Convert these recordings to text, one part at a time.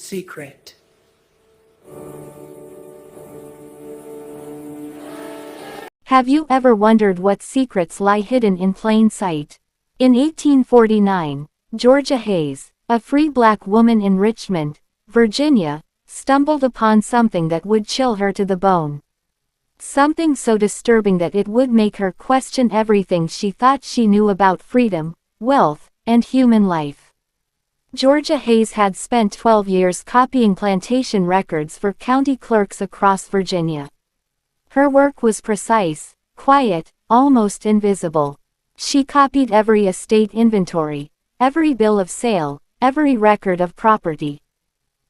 secret. Have you ever wondered what secrets lie hidden in plain sight? In 1849, Georgia Hayes, a free black woman in Richmond, Virginia, stumbled upon something that would chill her to the bone. Something so disturbing that it would make her question everything she thought she knew about freedom, wealth, and human life. Georgia Hayes had spent 12 years copying plantation records for county clerks across Virginia. Her work was precise, quiet, almost invisible. She copied every estate inventory, every bill of sale, every record of property.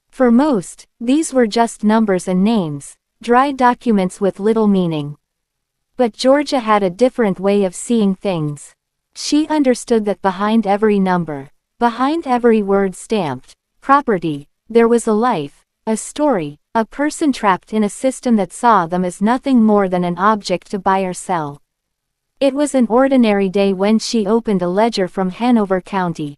For most, these were just numbers and names, dry documents with little meaning. But Georgia had a different way of seeing things. She understood that behind every number, behind every word stamped, property, there was a life, a story, a person trapped in a system that saw them as nothing more than an object to buy or sell. It was an ordinary day when she opened a ledger from Hanover County.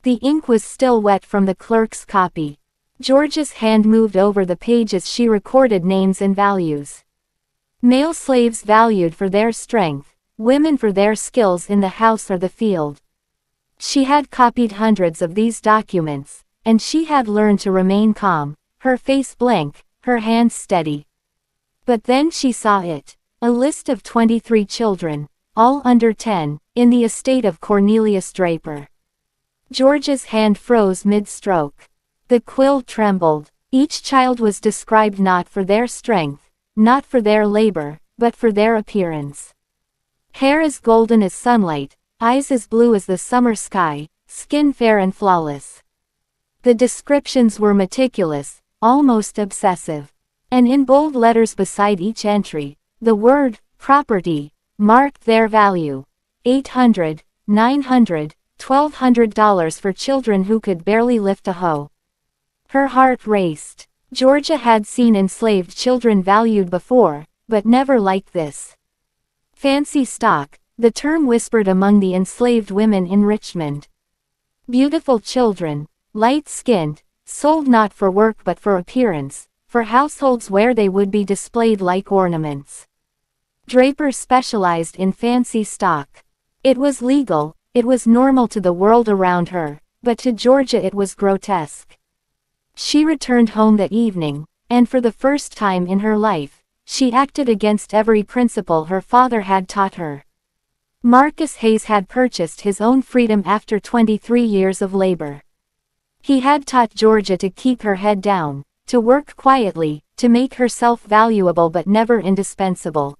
The ink was still wet from the clerk's copy. Georgia's hand moved over the pages. She recorded names and values. Male slaves valued for their strength, women for their skills in the house or the field. She had copied hundreds of these documents, and she had learned to remain calm, her face blank, her hands steady. But then she saw it. A list of 23 children, all under 10, in the estate of Cornelius Draper. Georgia's hand froze mid-stroke. The quill trembled. Each child was described not for their strength, not for their labor, but for their appearance. Hair as golden as sunlight, eyes as blue as the summer sky, skin fair and flawless. The descriptions were meticulous, almost obsessive. And in bold letters beside each entry, the word, property, marked their value. $800, $900, $1,200 for children who could barely lift a hoe. Her heart raced. Georgia had seen enslaved children valued before, but never like this. Fancy stock, the term whispered among the enslaved women in Richmond. Beautiful children, light-skinned, sold not for work but for appearance, for households where they would be displayed like ornaments. Draper specialized in fancy stock. It was legal, it was normal to the world around her, but to Georgia it was grotesque. She returned home that evening, and for the first time in her life, she acted against every principle her father had taught her. Marcus Hayes had purchased his own freedom after 23 years of labor. He had taught Georgia to keep her head down, to work quietly, to make herself valuable but never indispensable.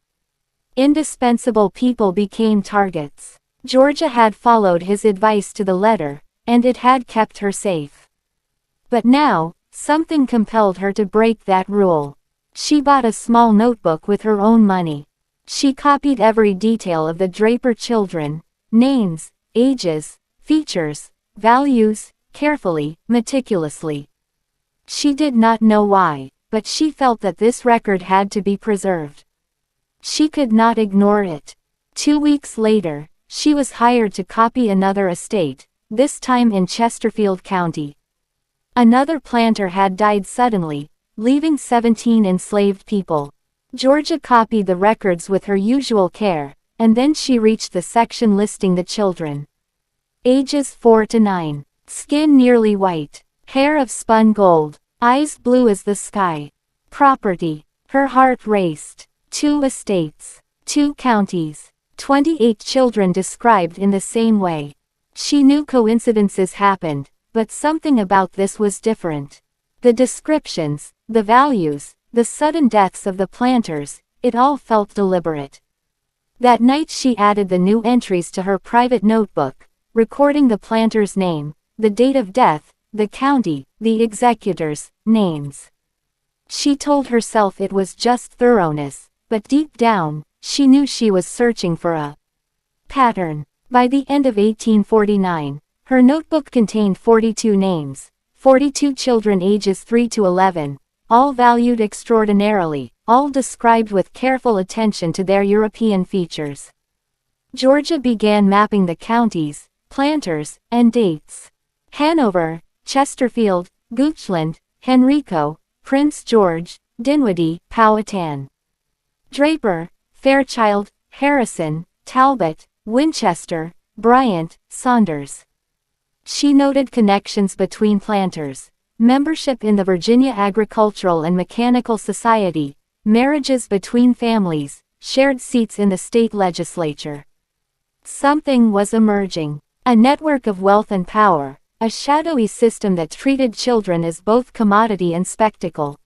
Indispensable people became targets. Georgia had followed his advice to the letter, and it had kept her safe. But now, something compelled her to break that rule. She bought a small notebook with her own money. She copied every detail of the Draper children, names, ages, features, values, carefully, meticulously. She did not know why, but she felt that this record had to be preserved. She could not ignore it. 2 weeks later, she was hired to copy another estate, this time in Chesterfield County. Another planter had died suddenly, leaving 17 enslaved people. Georgia copied the records with her usual care, and then she reached the section listing the children. Ages 4 to 9. Skin nearly white. Hair of spun gold. Eyes blue as the sky. Property. Her heart raced. 2 estates. 2 counties. 28 children described in the same way. She knew coincidences happened, but something about this was different. The descriptions, the values, the sudden deaths of the planters, it all felt deliberate. That night she added the new entries to her private notebook, recording the planter's name, the date of death, the county, the executors' names. She told herself it was just thoroughness, but deep down, she knew she was searching for a pattern. By the end of 1849, her notebook contained 42 names, 42 children ages 3 to 11, all valued extraordinarily, all described with careful attention to their European features. Georgia began mapping the counties, planters, and dates. Hanover, Chesterfield, Goochland, Henrico, Prince George, Dinwiddie, Powhatan, Draper, Fairchild, Harrison, Talbot, Winchester, Bryant, Saunders. She noted connections between planters, membership in the Virginia Agricultural and Mechanical Society, marriages between families, shared seats in the state legislature. Something was emerging. A network of wealth and power, a shadowy system that treated children as both commodity and spectacle.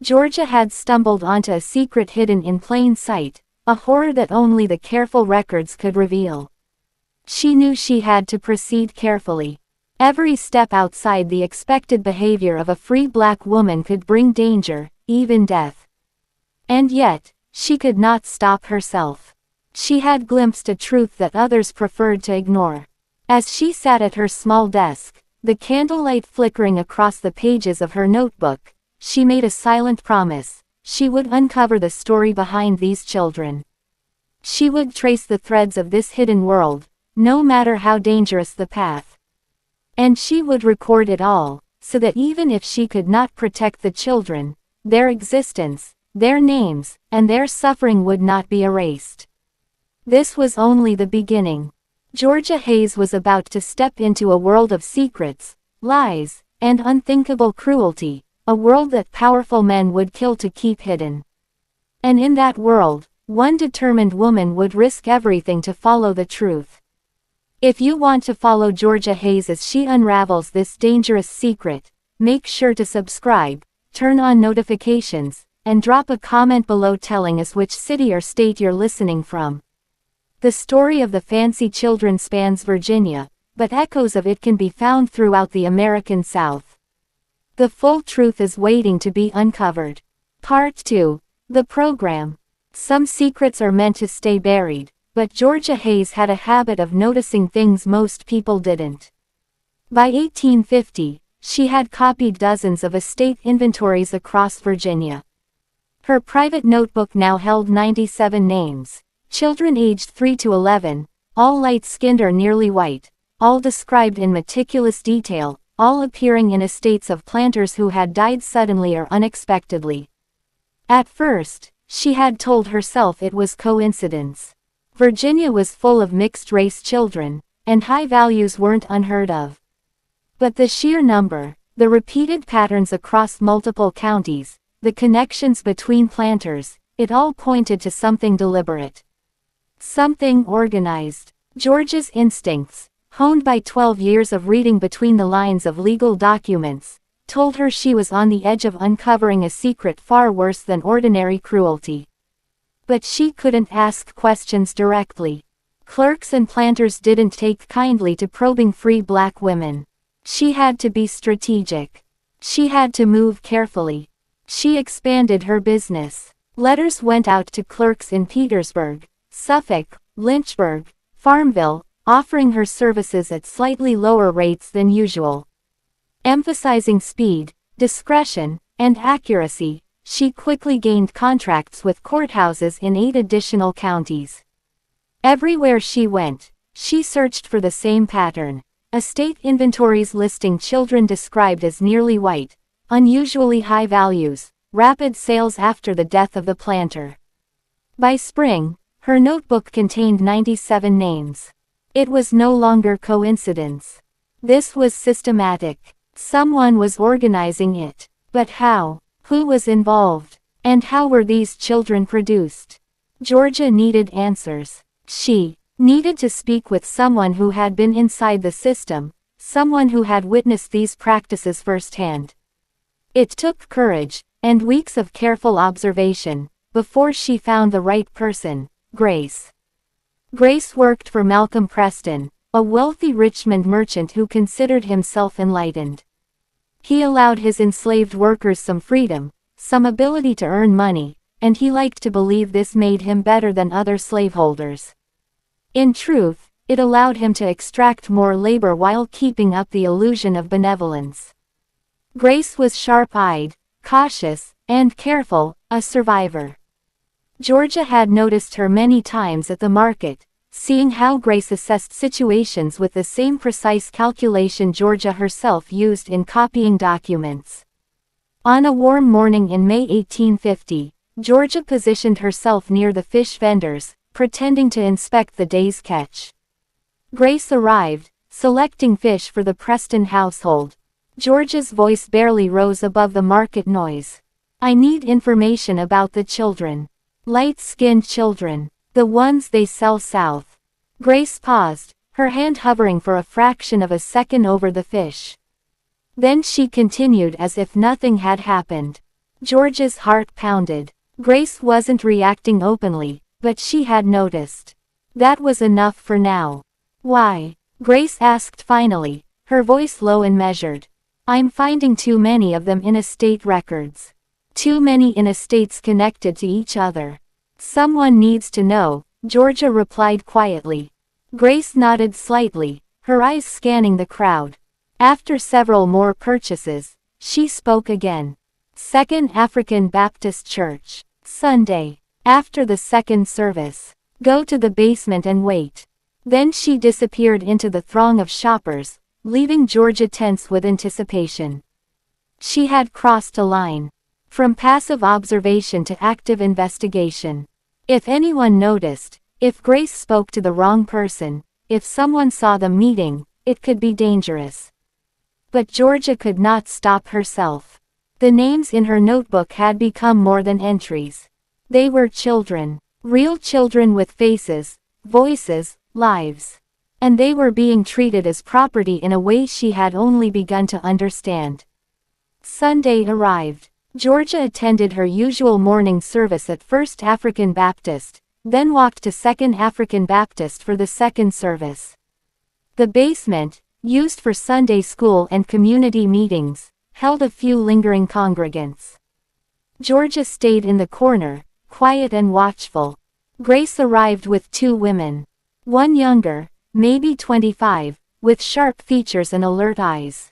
Georgia had stumbled onto a secret hidden in plain sight, a horror that only the careful records could reveal. She knew she had to proceed carefully. Every step outside the expected behavior of a free black woman could bring danger, even death. And yet, she could not stop herself. She had glimpsed a truth that others preferred to ignore. As she sat at her small desk, the candlelight flickering across the pages of her notebook, she made a silent promise. She would uncover the story behind these children. She would trace the threads of this hidden world, no matter how dangerous the path. And she would record it all, so that even if she could not protect the children, their existence, their names, and their suffering would not be erased. This was only the beginning. Georgia Hayes was about to step into a world of secrets, lies, and unthinkable cruelty, a world that powerful men would kill to keep hidden. And in that world, one determined woman would risk everything to follow the truth. If you want to follow Georgia Hayes as she unravels this dangerous secret, make sure to subscribe, turn on notifications, and drop a comment below telling us which city or state you're listening from. The story of the Fancy Children spans Virginia, but echoes of it can be found throughout the American South. The full truth is waiting to be uncovered. Part 2. The program. Some secrets are meant to stay buried, but Georgia Hayes had a habit of noticing things most people didn't. By 1850, she had copied dozens of estate inventories across Virginia. Her private notebook now held 97 names. Children aged 3 to 11, all light-skinned or nearly white, all described in meticulous detail, all appearing in estates of planters who had died suddenly or unexpectedly. At first, she had told herself it was coincidence. Virginia was full of mixed-race children, and high values weren't unheard of. But the sheer number, the repeated patterns across multiple counties, the connections between planters, it all pointed to something deliberate. Something organized. Georgia's instincts, honed by 12 years of reading between the lines of legal documents, told her she was on the edge of uncovering a secret far worse than ordinary cruelty. But she couldn't ask questions directly. Clerks and planters didn't take kindly to probing free black women. She had to be strategic. She had to move carefully. She expanded her business. Letters went out to clerks in Petersburg, Suffolk, Lynchburg, Farmville, offering her services at slightly lower rates than usual. Emphasizing speed, discretion, and accuracy, she quickly gained contracts with courthouses in 8 additional counties. Everywhere she went, she searched for the same pattern. Estate inventories listing children described as nearly white, unusually high values, rapid sales after the death of the planter. By spring, her notebook contained 97 names. It was no longer coincidence. This was systematic. Someone was organizing it. But how? Who was involved? And how were these children produced? Georgia needed answers. She needed to speak with someone who had been inside the system, someone who had witnessed these practices firsthand. It took courage, and weeks of careful observation, before she found the right person. Grace. Grace worked for Malcolm Preston, a wealthy Richmond merchant who considered himself enlightened. He allowed his enslaved workers some freedom, some ability to earn money, and he liked to believe this made him better than other slaveholders. In truth, it allowed him to extract more labor while keeping up the illusion of benevolence. Grace was sharp-eyed, cautious, and careful, a survivor. Georgia had noticed her many times at the market, seeing how Grace assessed situations with the same precise calculation Georgia herself used in copying documents. On a warm morning in May 1850, Georgia positioned herself near the fish vendors, pretending to inspect the day's catch. Grace arrived, selecting fish for the Preston household. Georgia's voice barely rose above the market noise. "I need information about the children. Light-skinned children. The ones they sell south." Grace paused, her hand hovering for a fraction of a second over the fish. Then she continued as if nothing had happened. Georgia's heart pounded. Grace wasn't reacting openly, but she had noticed. That was enough for now. "Why?" Grace asked finally, her voice low and measured. "I'm finding too many of them in estate records. Too many in estates connected to each other. Someone needs to know," Georgia replied quietly. Grace nodded slightly, her eyes scanning the crowd. After several more purchases, she spoke again. "Second African Baptist Church. Sunday. After the second service. Go to the basement and wait." Then she disappeared into the throng of shoppers, leaving Georgia tense with anticipation. She had crossed a line. From passive observation to active investigation. If anyone noticed, if Grace spoke to the wrong person, if someone saw them meeting, it could be dangerous. But Georgia could not stop herself. The names in her notebook had become more than entries. They were children. Real children with faces, voices, lives. And they were being treated as property in a way she had only begun to understand. Sunday arrived. Georgia attended her usual morning service at First African Baptist, then walked to Second African Baptist for the second service. The basement, used for Sunday school and community meetings, held a few lingering congregants. Georgia stayed in the corner, quiet and watchful. Grace arrived with two women. One younger, maybe 25, with sharp features and alert eyes.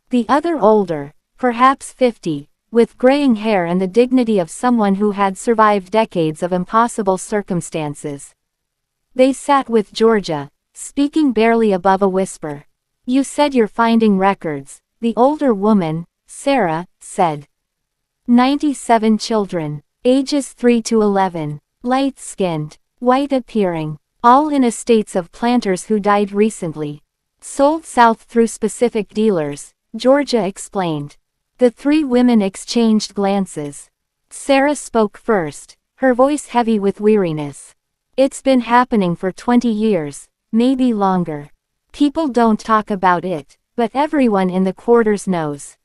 The other older, perhaps 50, with graying hair and the dignity of someone who had survived decades of impossible circumstances. They sat with Georgia, speaking barely above a whisper. "You said you're finding records," the older woman, Sarah, said. 97 children, ages 3 to 11, light-skinned, white-appearing, all in estates of planters who died recently. Sold south through specific dealers, Georgia explained. The three women exchanged glances. Sarah spoke first, her voice heavy with weariness. "It's been happening for 20 years, maybe longer. People don't talk about it, but everyone in the quarters knows.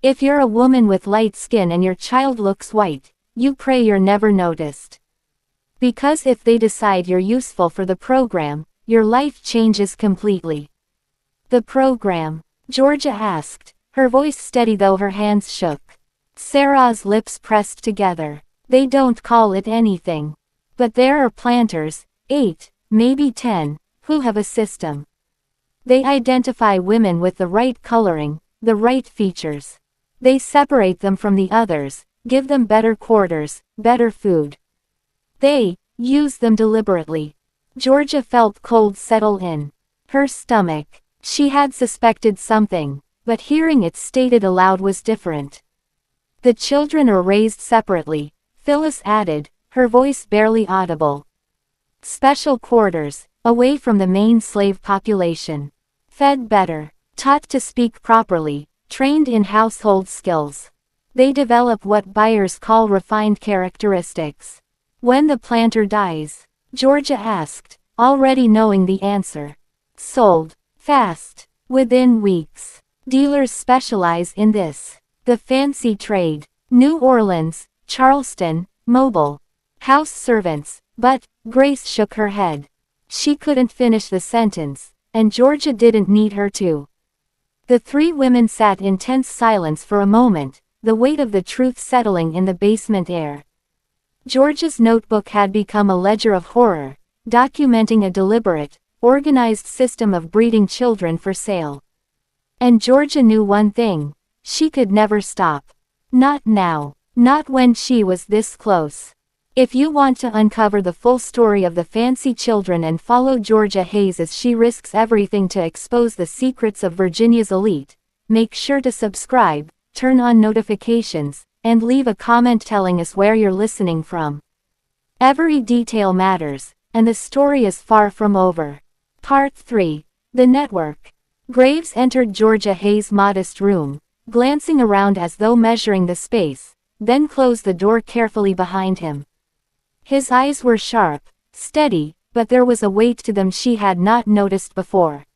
If you're a woman with light skin and your child looks white, you pray you're never noticed. Because if they decide you're useful for the program, your life changes completely." "The program?" Georgia asked, her voice steady though her hands shook. Sarah's lips pressed together. "They don't call it anything. But there are planters, 8, maybe 10, who have a system. They identify women with the right coloring, the right features. They separate them from the others, give them better quarters, better food. They use them deliberately." Georgia felt cold settle in her stomach. She had suspected something, but hearing it stated aloud was different. "The children are raised separately," Phyllis added, her voice barely audible. "Special quarters, away from the main slave population. Fed better, taught to speak properly, trained in household skills. They develop what buyers call refined characteristics." "When the planter dies?" Georgia asked, already knowing the answer. "Sold. Fast. Within weeks. Dealers specialize in this. The fancy trade. New Orleans, Charleston, Mobile. House servants." But Grace shook her head. She couldn't finish the sentence, and Georgia didn't need her to. The three women sat in tense silence for a moment, the weight of the truth settling in the basement air. Georgia's notebook had become a ledger of horror, documenting a deliberate, organized system of breeding children for sale. And Georgia knew one thing: she could never stop. Not now. Not when she was this close. If you want to uncover the full story of the Fancy Children and follow Georgia Hayes as she risks everything to expose the secrets of Virginia's elite, make sure to subscribe, turn on notifications, and leave a comment telling us where you're listening from. Every detail matters, and the story is far from over. Part 3. The Network. Graves entered Georgia Hayes' modest room, glancing around as though measuring the space, then closed the door carefully behind him. His eyes were sharp, steady, but there was a weight to them she had not noticed before.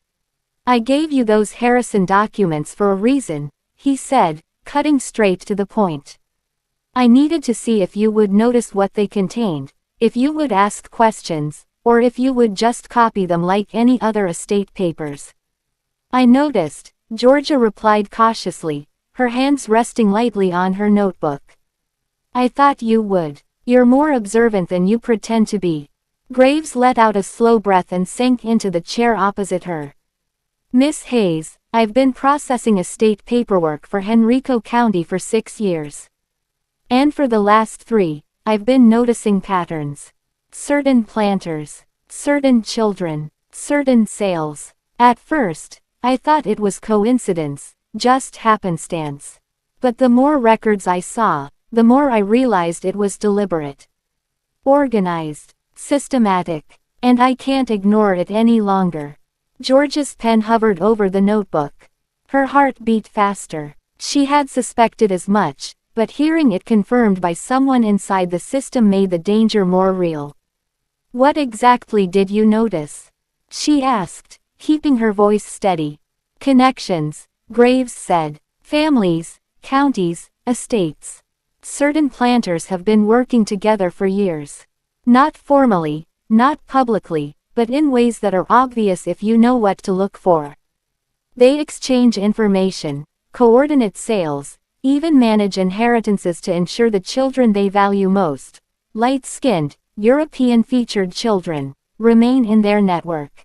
"I gave you those Harrison documents for a reason," he said, cutting straight to the point. "I needed to see if you would notice what they contained, if you would ask questions, or if you would just copy them like any other estate papers." "I noticed," Georgia replied cautiously, her hands resting lightly on her notebook. "I thought you would. You're more observant than you pretend to be." Graves let out a slow breath and sank into the chair opposite her. "Miss Hayes, I've been processing estate paperwork for Henrico County for 6 years. And for the last 3, I've been noticing patterns. Certain planters, certain children, certain sales. At first, I thought it was coincidence, just happenstance. But the more records I saw, the more I realized it was deliberate. Organized, systematic, and I can't ignore it any longer." Georgia's pen hovered over the notebook. Her heart beat faster. She had suspected as much, but hearing it confirmed by someone inside the system made the danger more real. "What exactly did you notice?" she asked, keeping her voice steady. "Connections," Graves said. "Families, counties, estates. Certain planters have been working together for years. Not formally, not publicly, but in ways that are obvious if you know what to look for. They exchange information, coordinate sales, even manage inheritances to ensure the children they value most, light-skinned, European-featured children, remain in their network.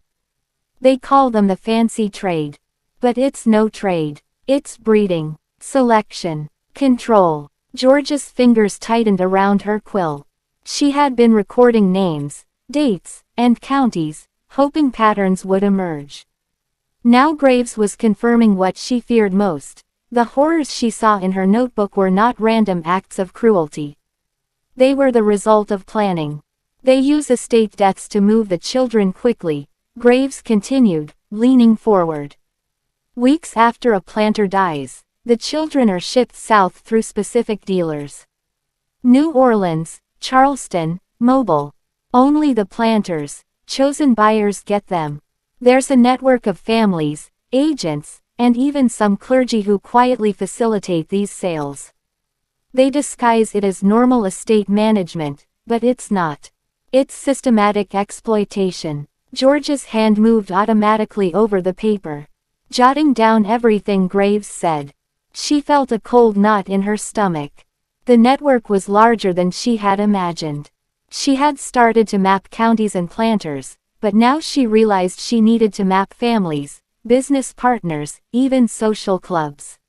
They call them the fancy trade. But it's no trade. It's breeding, selection, control." Georgia's fingers tightened around her quill. She had been recording names, dates, and counties, hoping patterns would emerge. Now Graves was confirming what she feared most. The horrors she saw in her notebook were not random acts of cruelty. They were the result of planning. "They use estate deaths to move the children quickly," Graves continued, leaning forward. "Weeks after a planter dies, the children are shipped south through specific dealers. New Orleans, Charleston, Mobile. Only the planters, chosen buyers get them. There's a network of families, agents, and even some clergy who quietly facilitate these sales. They disguise it as normal estate management, but it's not. It's systematic exploitation." Georgia's hand moved automatically over the paper, jotting down everything Graves said. She felt a cold knot in her stomach. The network was larger than she had imagined. She had started to map counties and planters, but now she realized she needed to map families, business partners, even social clubs.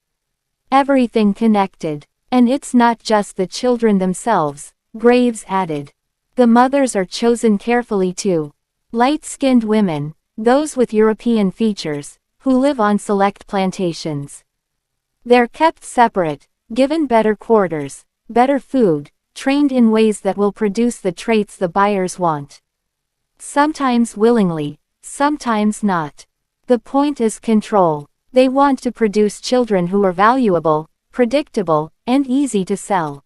Everything connected. "And it's not just the children themselves," Graves added. "The mothers are chosen carefully too. Light-skinned women, those with European features, who live on select plantations. They're kept separate, given better quarters, better food, trained in ways that will produce the traits the buyers want. Sometimes willingly, sometimes not. The point is control. They want to produce children who are valuable, predictable, and easy to sell."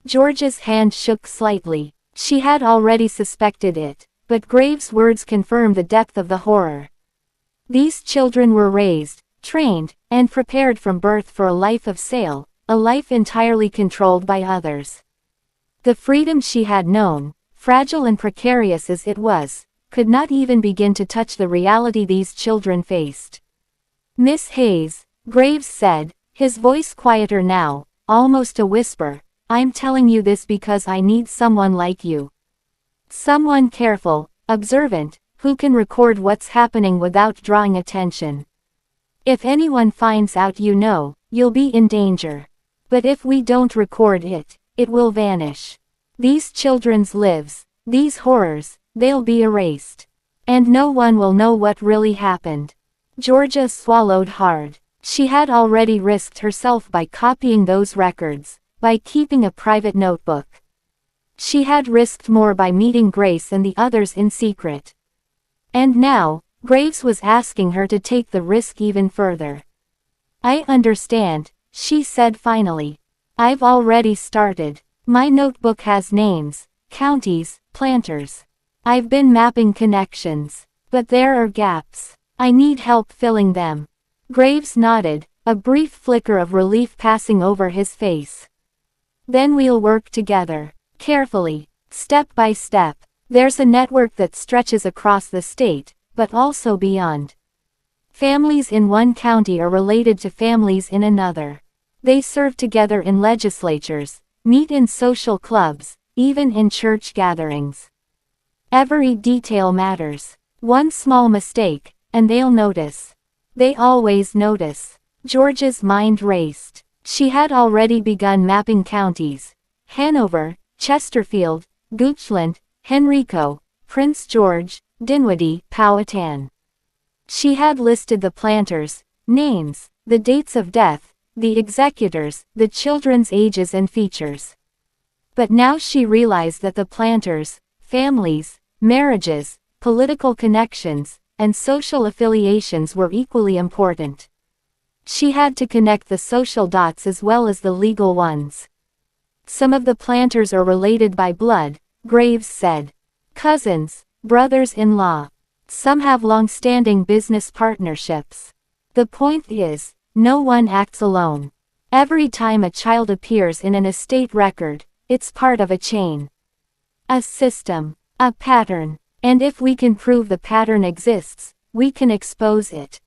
Georgia's hand shook slightly. She had already suspected it, but Graves' words confirmed the depth of the horror. These children were raised, trained, and prepared from birth for a life of sale, a life entirely controlled by others. The freedom she had known, fragile and precarious as it was, could not even begin to touch the reality these children faced. "Miss Hayes," Graves said, his voice quieter now, almost a whisper, "I'm telling you this because I need someone like you. Someone careful, observant, who can record what's happening without drawing attention. If anyone finds out you'll be in danger. But if we don't record it, it will vanish. These children's lives, these horrors, they'll be erased. And no one will know what really happened. Georgia swallowed hard. She had already risked herself by copying those records, by keeping a private notebook. She had risked more by meeting Grace and the others in secret. And now, Graves was asking her to take the risk even further. I understand, she said finally. I've already started. My notebook has names, counties, planters. I've been mapping connections. But there are gaps. I need help filling them. Graves nodded, a brief flicker of relief passing over his face. Then we'll work together, carefully, step by step. There's a network that stretches across the state, but also beyond. Families in one county are related to families in another. They serve together in legislatures, meet in social clubs, even in church gatherings. Every detail matters. One small mistake, and they'll notice. They always notice. Georgia's mind raced. She had already begun mapping counties. Hanover, Chesterfield, Goochland, Henrico, Prince George, Dinwiddie, Powhatan. She had listed the planters, names, the dates of death, the executors, the children's ages and features. But now she realized that the planters, families, marriages, political connections, and social affiliations were equally important. She had to connect the social dots as well as the legal ones. Some of the planters are related by blood, Graves said. Cousins, brothers-in-law. Some have long-standing business partnerships. The point is, no one acts alone. Every time a child appears in an estate record, it's part of a chain. A system. A pattern. And if we can prove the pattern exists, we can expose it.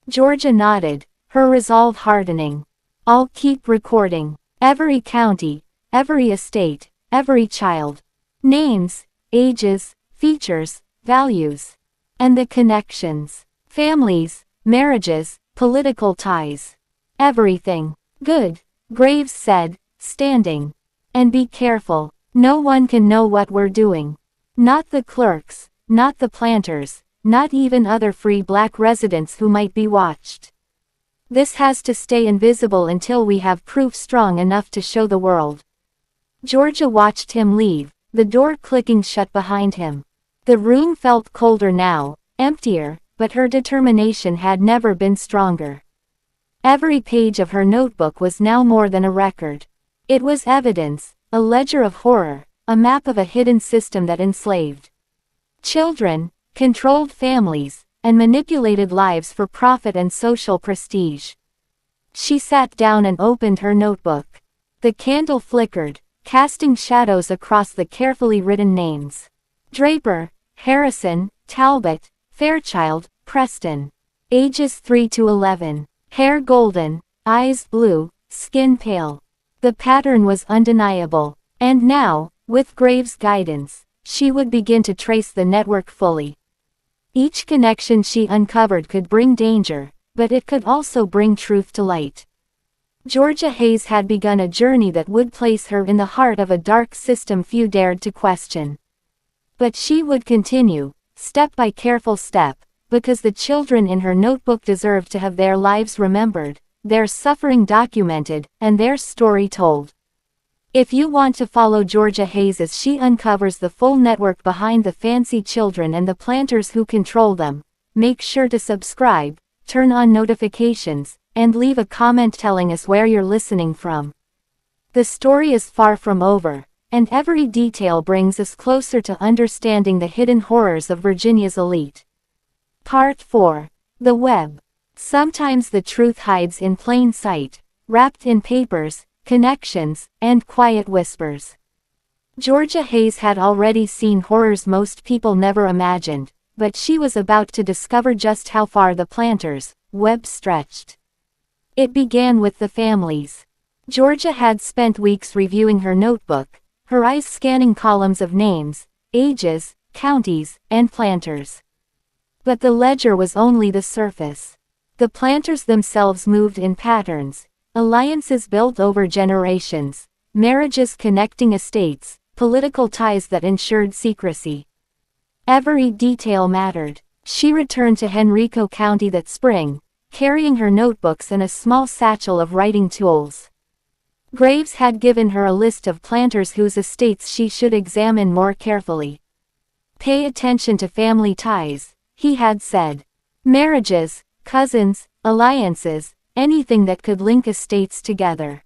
Georgia nodded, her resolve hardening. I'll keep recording. Every county, every estate, every child. Names, ages, features, values. And the connections. Families, marriages, political ties. Everything. Good, Graves said, standing. And be careful. No one can know what we're doing. Not the clerks, not the planters, not even other free black residents who might be watched. This has to stay invisible until we have proof strong enough to show the world. Georgia watched him leave, the door clicking shut behind him. The room felt colder now, emptier, but her determination had never been stronger. Every page of her notebook was now more than a record. It was evidence, a ledger of horror, a map of a hidden system that enslaved children, controlled families, and manipulated lives for profit and social prestige. She sat down and opened her notebook. The candle flickered, casting shadows across the carefully written names. Draper, Harrison, Talbot, Fairchild, Preston. Ages 3 to 11. Hair golden, eyes blue, skin pale. The pattern was undeniable. And now, with Graves' guidance, she would begin to trace the network fully. Each connection she uncovered could bring danger, but it could also bring truth to light. Georgia Hayes had begun a journey that would place her in the heart of a dark system few dared to question. But she would continue, step by careful step, because the children in her notebook deserved to have their lives remembered, their suffering documented, and their story told. If you want to follow Georgia Hayes as she uncovers the full network behind the fancy children and the planters who control them, make sure to subscribe, turn on notifications, and leave a comment telling us where you're listening from. The story is far from over, and every detail brings us closer to understanding the hidden horrors of Virginia's elite. Part 4. The Web. Sometimes the truth hides in plain sight, wrapped in papers, connections, and quiet whispers. Georgia Hayes had already seen horrors most people never imagined, but she was about to discover just how far the planters' web stretched. It began with the families. Georgia had spent weeks reviewing her notebook, her eyes scanning columns of names, ages, counties, and planters. But the ledger was only the surface. The planters themselves moved in patterns. Alliances built over generations, marriages connecting estates, political ties that ensured secrecy. Every detail mattered. She returned to Henrico County that spring, carrying her notebooks and a small satchel of writing tools. Graves had given her a list of planters whose estates she should examine more carefully. Pay attention to family ties, he had said. Marriages, cousins, alliances, anything that could link estates together.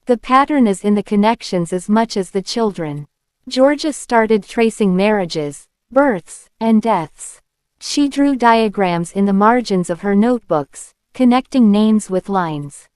The pattern is in the connections as much as the children. Georgia started tracing marriages, births, and deaths. She drew diagrams in the margins of her notebooks, connecting names with lines.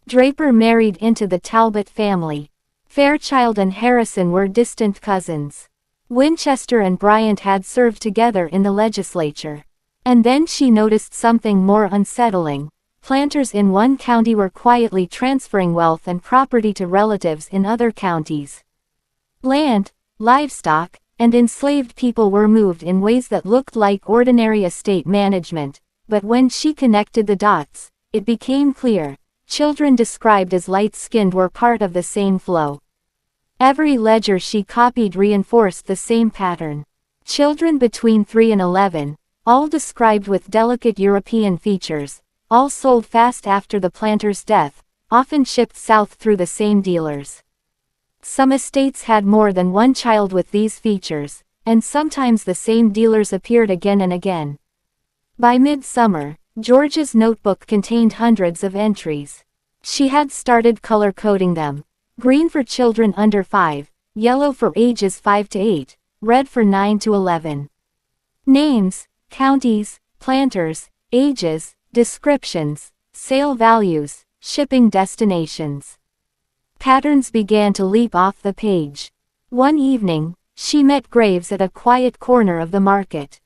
Draper married into the Talbot family. Fairchild and Harrison were distant cousins. Winchester and Bryant had served together in the legislature. And then she noticed something more unsettling. Planters in one county were quietly transferring wealth and property to relatives in other counties. Land, livestock, and enslaved people were moved in ways that looked like ordinary estate management, but when she connected the dots, it became clear. Children described as light-skinned were part of the same flow. Every ledger she copied reinforced the same pattern. Children between 3 and 11, all described with delicate European features, all sold fast after the planter's death, often shipped south through the same dealers. Some estates had more than one child with these features, and sometimes the same dealers appeared again and again. By midsummer, Georgia's notebook contained hundreds of entries. She had started color-coding them. Green for children under 5, yellow for ages 5 to 8, red for 9 to 11. Names, counties, planters, ages, descriptions, sale values, shipping destinations. Patterns began to leap off the page. One evening, she met Graves at a quiet corner of the market.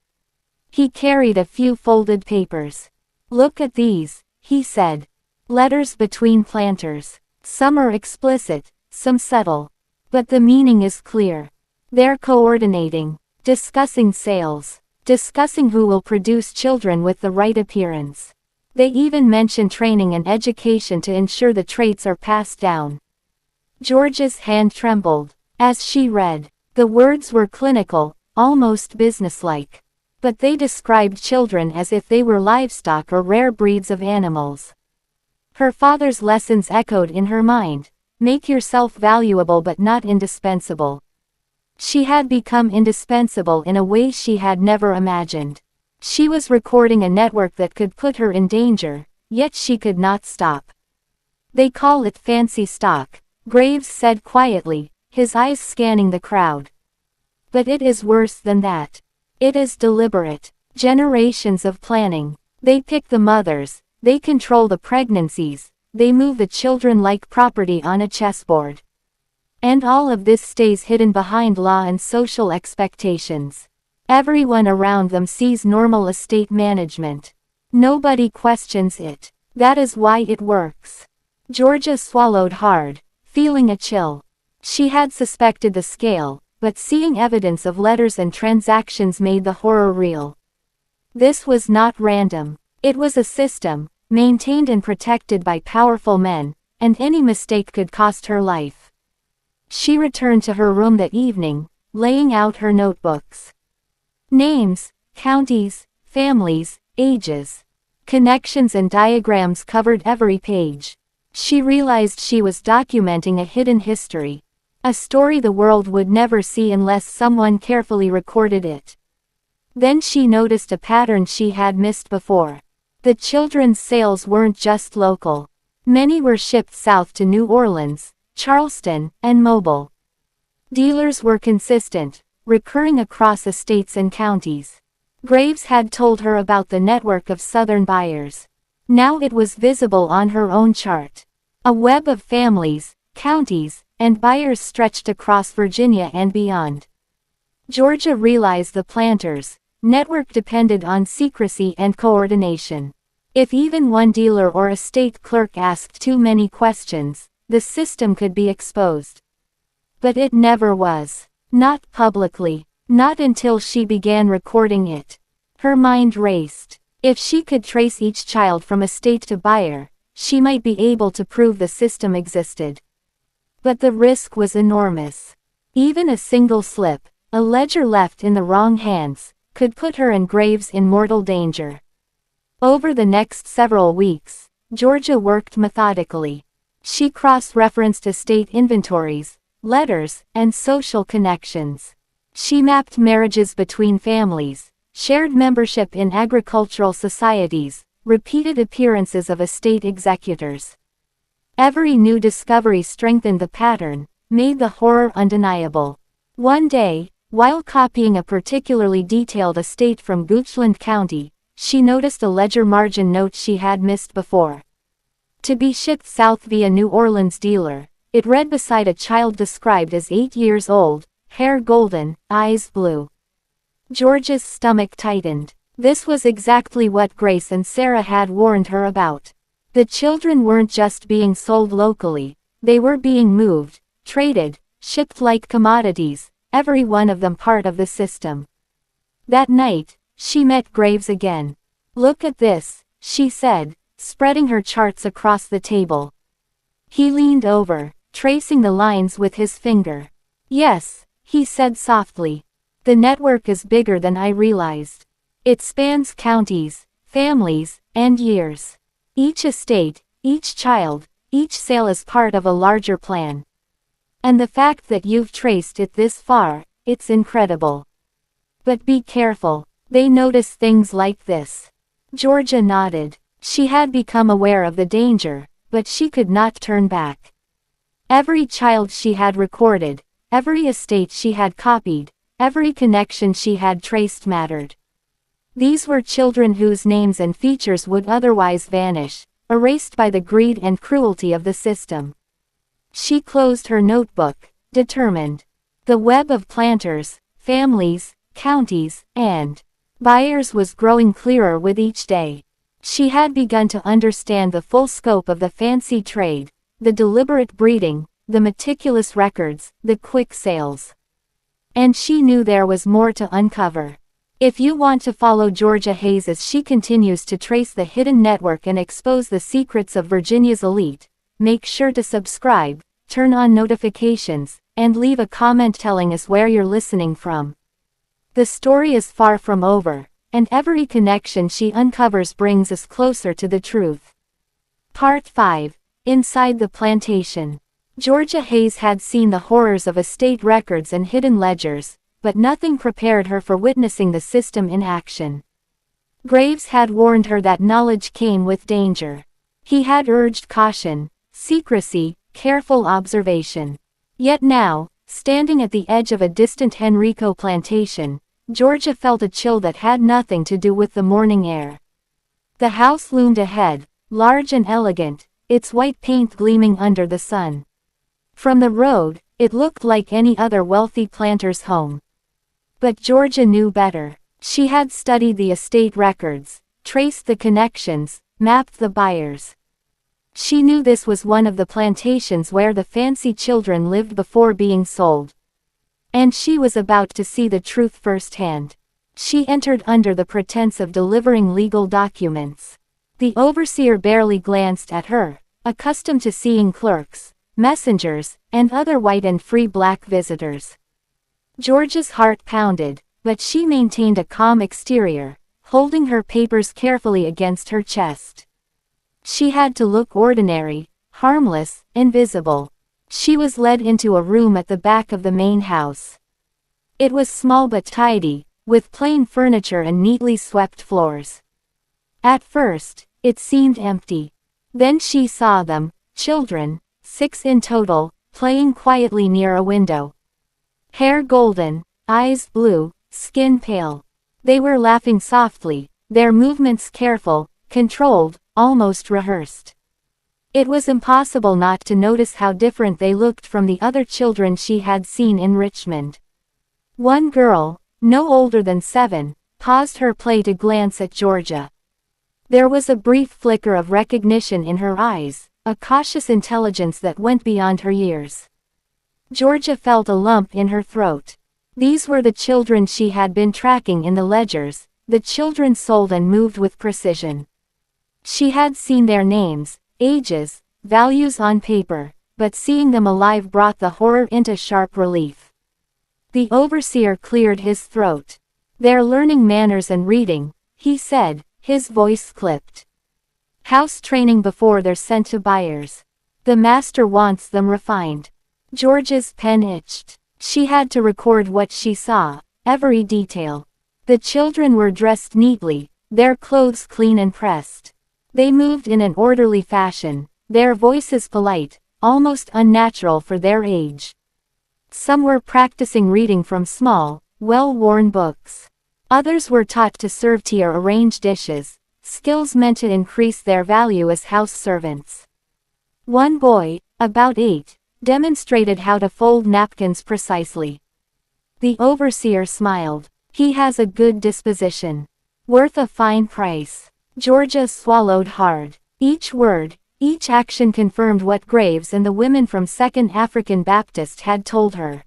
He carried a few folded papers. "Look at these," he said. "Letters between planters. Some are explicit, some subtle. But the meaning is clear. They're coordinating, discussing sales, discussing who will produce children with the right appearance. They even mention training and education to ensure the traits are passed down." Georgia's hand trembled as she read. The words were clinical, almost businesslike. But they described children as if they were livestock or rare breeds of animals. Her father's lessons echoed in her mind. Make yourself valuable but not indispensable. She had become indispensable in a way she had never imagined. She was recording a network that could put her in danger, yet she could not stop. "They call it fancy stock," Graves said quietly, his eyes scanning the crowd. "But it is worse than that. It is deliberate. Generations of planning. They pick the mothers, they control the pregnancies, they move the children like property on a chessboard. And all of this stays hidden behind law and social expectations. Everyone around them sees normal estate management. Nobody questions it. That is why it works." Georgia swallowed hard, feeling a chill. She had suspected the scale, but seeing evidence of letters and transactions made the horror real. This was not random. It was a system, maintained and protected by powerful men, and any mistake could cost her life. She returned to her room that evening, laying out her notebooks. Names, counties, families, ages, connections and diagrams covered every page. She realized she was documenting a hidden history. A story the world would never see unless someone carefully recorded it. Then she noticed a pattern she had missed before. The children's sales weren't just local. Many were shipped south to New Orleans, Charleston, and Mobile. Dealers were consistent, recurring across estates and counties. Graves had told her about the network of Southern buyers. Now it was visible on her own chart. A web of families, counties, and buyers stretched across Virginia and beyond. Georgia realized the planters' network depended on secrecy and coordination. If even one dealer or estate clerk asked too many questions, the system could be exposed. But it never was. Not publicly. Not until she began recording it. Her mind raced. If she could trace each child from estate to buyer, she might be able to prove the system existed. But the risk was enormous. Even a single slip, a ledger left in the wrong hands, could put her and Graves in mortal danger. Over the next several weeks, Georgia worked methodically. She cross-referenced estate inventories, letters, and social connections. She mapped marriages between families, shared membership in agricultural societies, repeated appearances of estate executors. Every new discovery strengthened the pattern, made the horror undeniable. One day, while copying a particularly detailed estate from Goochland County, she noticed a ledger margin note she had missed before. To be shipped south via New Orleans dealer, it read beside a child described as 8 years old, hair golden, eyes blue. Georgia's stomach tightened. This was exactly what Grace and Sarah had warned her about. The children weren't just being sold locally, they were being moved, traded, shipped like commodities, every one of them part of the system. That night, she met Graves again. "Look at this," she said, spreading her charts across the table. He leaned over, tracing the lines with his finger. "Yes," he said softly. "The network is bigger than I realized. It spans counties, families, and years. Each estate, each child, each sale is part of a larger plan. And the fact that you've traced it this far, it's incredible. But be careful, they notice things like this." Georgia nodded. She had become aware of the danger, but she could not turn back. Every child she had recorded, every estate she had copied, every connection she had traced mattered. These were children whose names and features would otherwise vanish, erased by the greed and cruelty of the system. She closed her notebook, determined. The web of planters, families, counties, and buyers was growing clearer with each day. She had begun to understand the full scope of the fancy trade, the deliberate breeding, the meticulous records, the quick sales. And she knew there was more to uncover. If you want to follow Georgia Hayes as she continues to trace the hidden network and expose the secrets of Virginia's elite, make sure to subscribe, turn on notifications, and leave a comment telling us where you're listening from. The story is far from over, and every connection she uncovers brings us closer to the truth. Part 5. Inside the Plantation. Georgia Hayes had seen the horrors of estate records and hidden ledgers, but nothing prepared her for witnessing the system in action. Graves had warned her that knowledge came with danger. He had urged caution, secrecy, careful observation. Yet now, standing at the edge of a distant Henrico plantation, Georgia felt a chill that had nothing to do with the morning air. The house loomed ahead, large and elegant, its white paint gleaming under the sun. From the road, it looked like any other wealthy planter's home. But Georgia knew better. She had studied the estate records, traced the connections, mapped the buyers. She knew this was one of the plantations where the fancy children lived before being sold. And she was about to see the truth firsthand. She entered under the pretense of delivering legal documents. The overseer barely glanced at her, accustomed to seeing clerks, messengers, and other white and free black visitors. Georgia's heart pounded, but she maintained a calm exterior, holding her papers carefully against her chest. She had to look ordinary, harmless, invisible. She was led into a room at the back of the main house. It was small but tidy, with plain furniture and neatly swept floors. At first, it seemed empty. Then she saw them, children, 6 in total, playing quietly near a window. Hair golden, eyes blue, skin pale. They were laughing softly, their movements careful, controlled, almost rehearsed. It was impossible not to notice how different they looked from the other children she had seen in Richmond. One girl, no older than 7, paused her play to glance at Georgia. There was a brief flicker of recognition in her eyes, a cautious intelligence that went beyond her years. Georgia felt a lump in her throat. These were the children she had been tracking in the ledgers, the children sold and moved with precision. She had seen their names, ages, values on paper, but seeing them alive brought the horror into sharp relief. The overseer cleared his throat. "They're learning manners and reading," he said, his voice clipped. "House training before they're sent to buyers. The master wants them refined." Georgia's pen itched. She had to record what she saw, every detail. The children were dressed neatly, their clothes clean and pressed. They moved in an orderly fashion, their voices polite, almost unnatural for their age. Some were practicing reading from small, well-worn books. Others were taught to serve tea or arrange dishes, skills meant to increase their value as house servants. One boy, about 8, demonstrated how to fold napkins precisely. The overseer smiled. "He has a good disposition. Worth a fine price." Georgia swallowed hard. Each word, each action confirmed what Graves and the women from Second African Baptist had told her.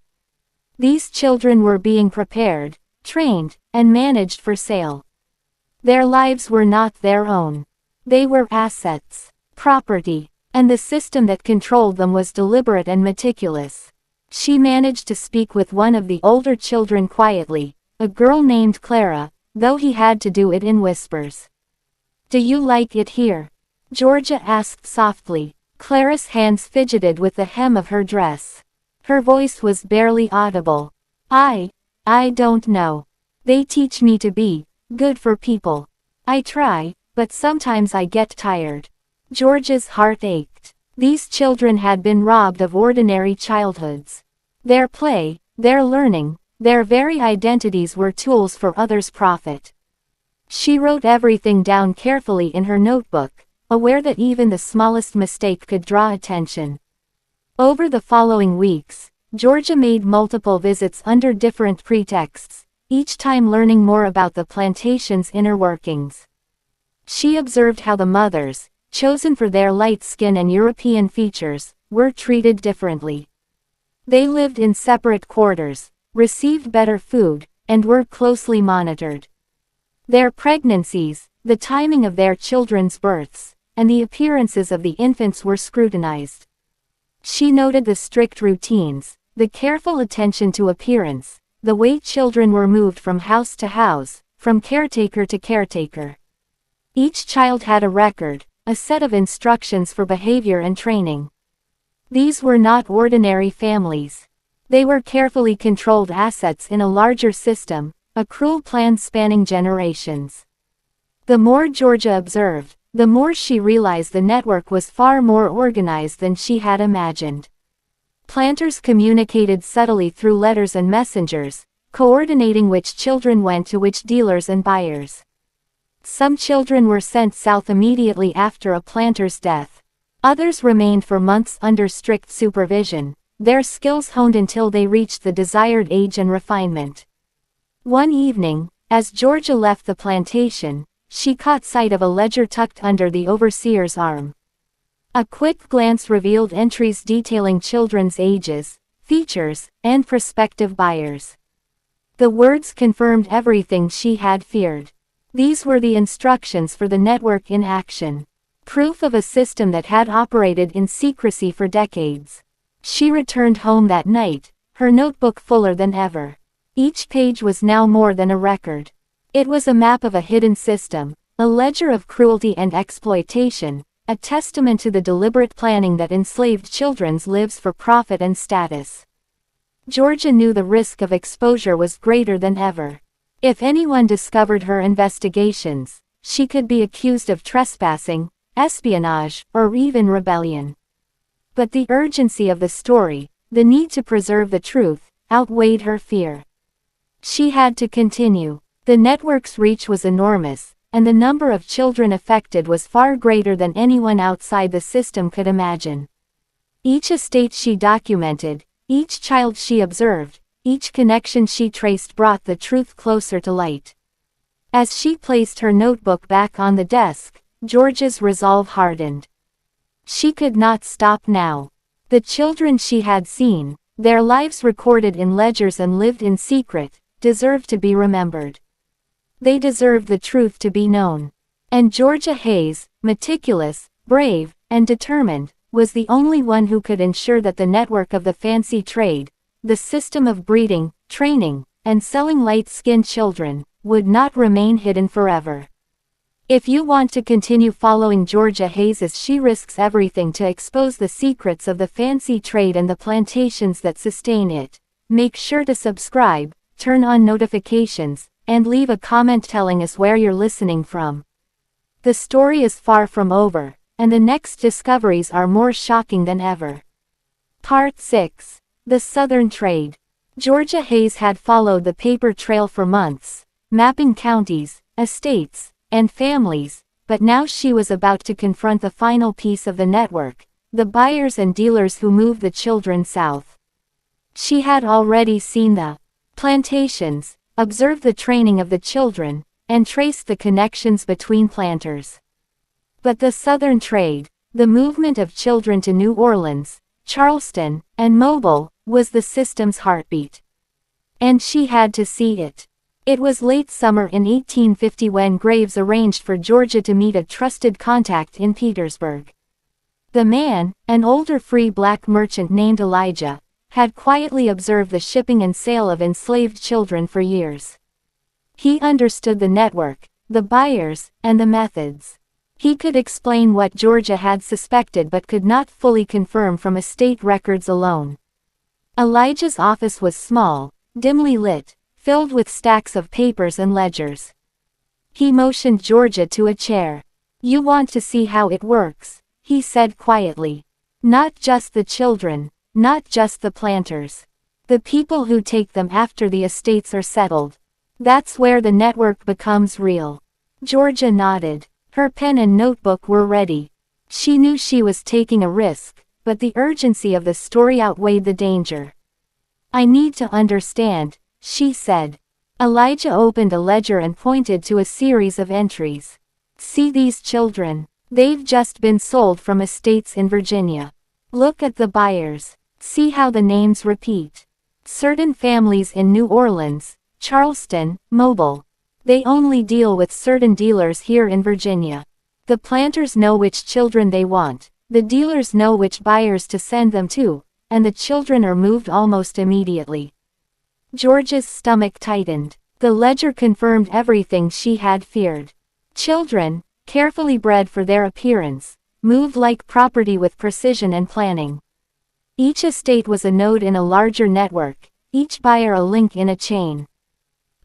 These children were being prepared, trained, and managed for sale. Their lives were not their own. They were assets, property, and the system that controlled them was deliberate and meticulous. She managed to speak with one of the older children quietly, a girl named Clara, though he had to do it in whispers. "Do you like it here?" Georgia asked softly. Clara's hands fidgeted with the hem of her dress. Her voice was barely audible. I don't know. They teach me to be good for people. I try, but sometimes I get tired." Georgia's heart ached. These children had been robbed of ordinary childhoods. Their play, their learning, their very identities were tools for others' profit. She wrote everything down carefully in her notebook, aware that even the smallest mistake could draw attention. Over the following weeks, Georgia made multiple visits under different pretexts, each time learning more about the plantation's inner workings. She observed how the mothers, chosen for their light skin and European features, were treated differently. They lived in separate quarters, received better food, and were closely monitored. Their pregnancies, the timing of their children's births, and the appearances of the infants were scrutinized. She noted the strict routines, the careful attention to appearance, the way children were moved from house to house, from caretaker to caretaker. Each child had a record, a set of instructions for behavior and training. These were not ordinary families. They were carefully controlled assets in a larger system, a cruel plan spanning generations. The more Georgia observed, the more she realized the network was far more organized than she had imagined. Planters communicated subtly through letters and messengers, coordinating which children went to which dealers and buyers. Some children were sent south immediately after a planter's death. Others remained for months under strict supervision, their skills honed until they reached the desired age and refinement. One evening, as Georgia left the plantation, she caught sight of a ledger tucked under the overseer's arm. A quick glance revealed entries detailing children's ages, features, and prospective buyers. The words confirmed everything she had feared. These were the instructions for the network in action. Proof of a system that had operated in secrecy for decades. She returned home that night, her notebook fuller than ever. Each page was now more than a record. It was a map of a hidden system, a ledger of cruelty and exploitation, a testament to the deliberate planning that enslaved children's lives for profit and status. Georgia knew the risk of exposure was greater than ever. If anyone discovered her investigations, she could be accused of trespassing, espionage, or even rebellion. But the urgency of the story, the need to preserve the truth, outweighed her fear. She had to continue. The network's reach was enormous, and the number of children affected was far greater than anyone outside the system could imagine. Each estate she documented, each child she observed, each connection she traced brought the truth closer to light. As she placed her notebook back on the desk, Georgia's resolve hardened. She could not stop now. The children she had seen, their lives recorded in ledgers and lived in secret, deserved to be remembered. They deserved the truth to be known. And Georgia Hayes, meticulous, brave, and determined, was the only one who could ensure that the network of the fancy trade, the system of breeding, training, and selling light-skinned children, would not remain hidden forever. If you want to continue following Georgia Hayes as she risks everything to expose the secrets of the fancy trade and the plantations that sustain it, make sure to subscribe, turn on notifications, and leave a comment telling us where you're listening from. The story is far from over, and the next discoveries are more shocking than ever. Part 6. The Southern Trade. Georgia Hayes had followed the paper trail for months, mapping counties, estates, and families, but now she was about to confront the final piece of the network, the buyers and dealers who moved the children south. She had already seen the plantations, observed the training of the children, and traced the connections between planters. But the Southern trade, the movement of children to New Orleans, Charleston, and Mobile, was the system's heartbeat. And she had to see it. It was late summer in 1850 when Graves arranged for Georgia to meet a trusted contact in Petersburg. The man, an older free black merchant named Elijah, had quietly observed the shipping and sale of enslaved children for years. He understood the network, the buyers, and the methods. He could explain what Georgia had suspected but could not fully confirm from estate records alone. Elijah's office was small, dimly lit, filled with stacks of papers and ledgers. He motioned Georgia to a chair. "You want to see how it works," he said quietly. "Not just the children, not just the planters. The people who take them after the estates are settled. That's where the network becomes real." Georgia nodded. Her pen and notebook were ready. She knew she was taking a risk, but the urgency of the story outweighed the danger. "I need to understand," she said. Elijah opened a ledger and pointed to a series of entries. "See these children? They've just been sold from estates in Virginia. Look at the buyers. See how the names repeat. Certain families in New Orleans, Charleston, Mobile. They only deal with certain dealers here in Virginia. The planters know which children they want, the dealers know which buyers to send them to, and the children are moved almost immediately." Georgia's stomach tightened. The ledger confirmed everything she had feared. Children, carefully bred for their appearance, moved like property with precision and planning. Each estate was a node in a larger network, each buyer a link in a chain.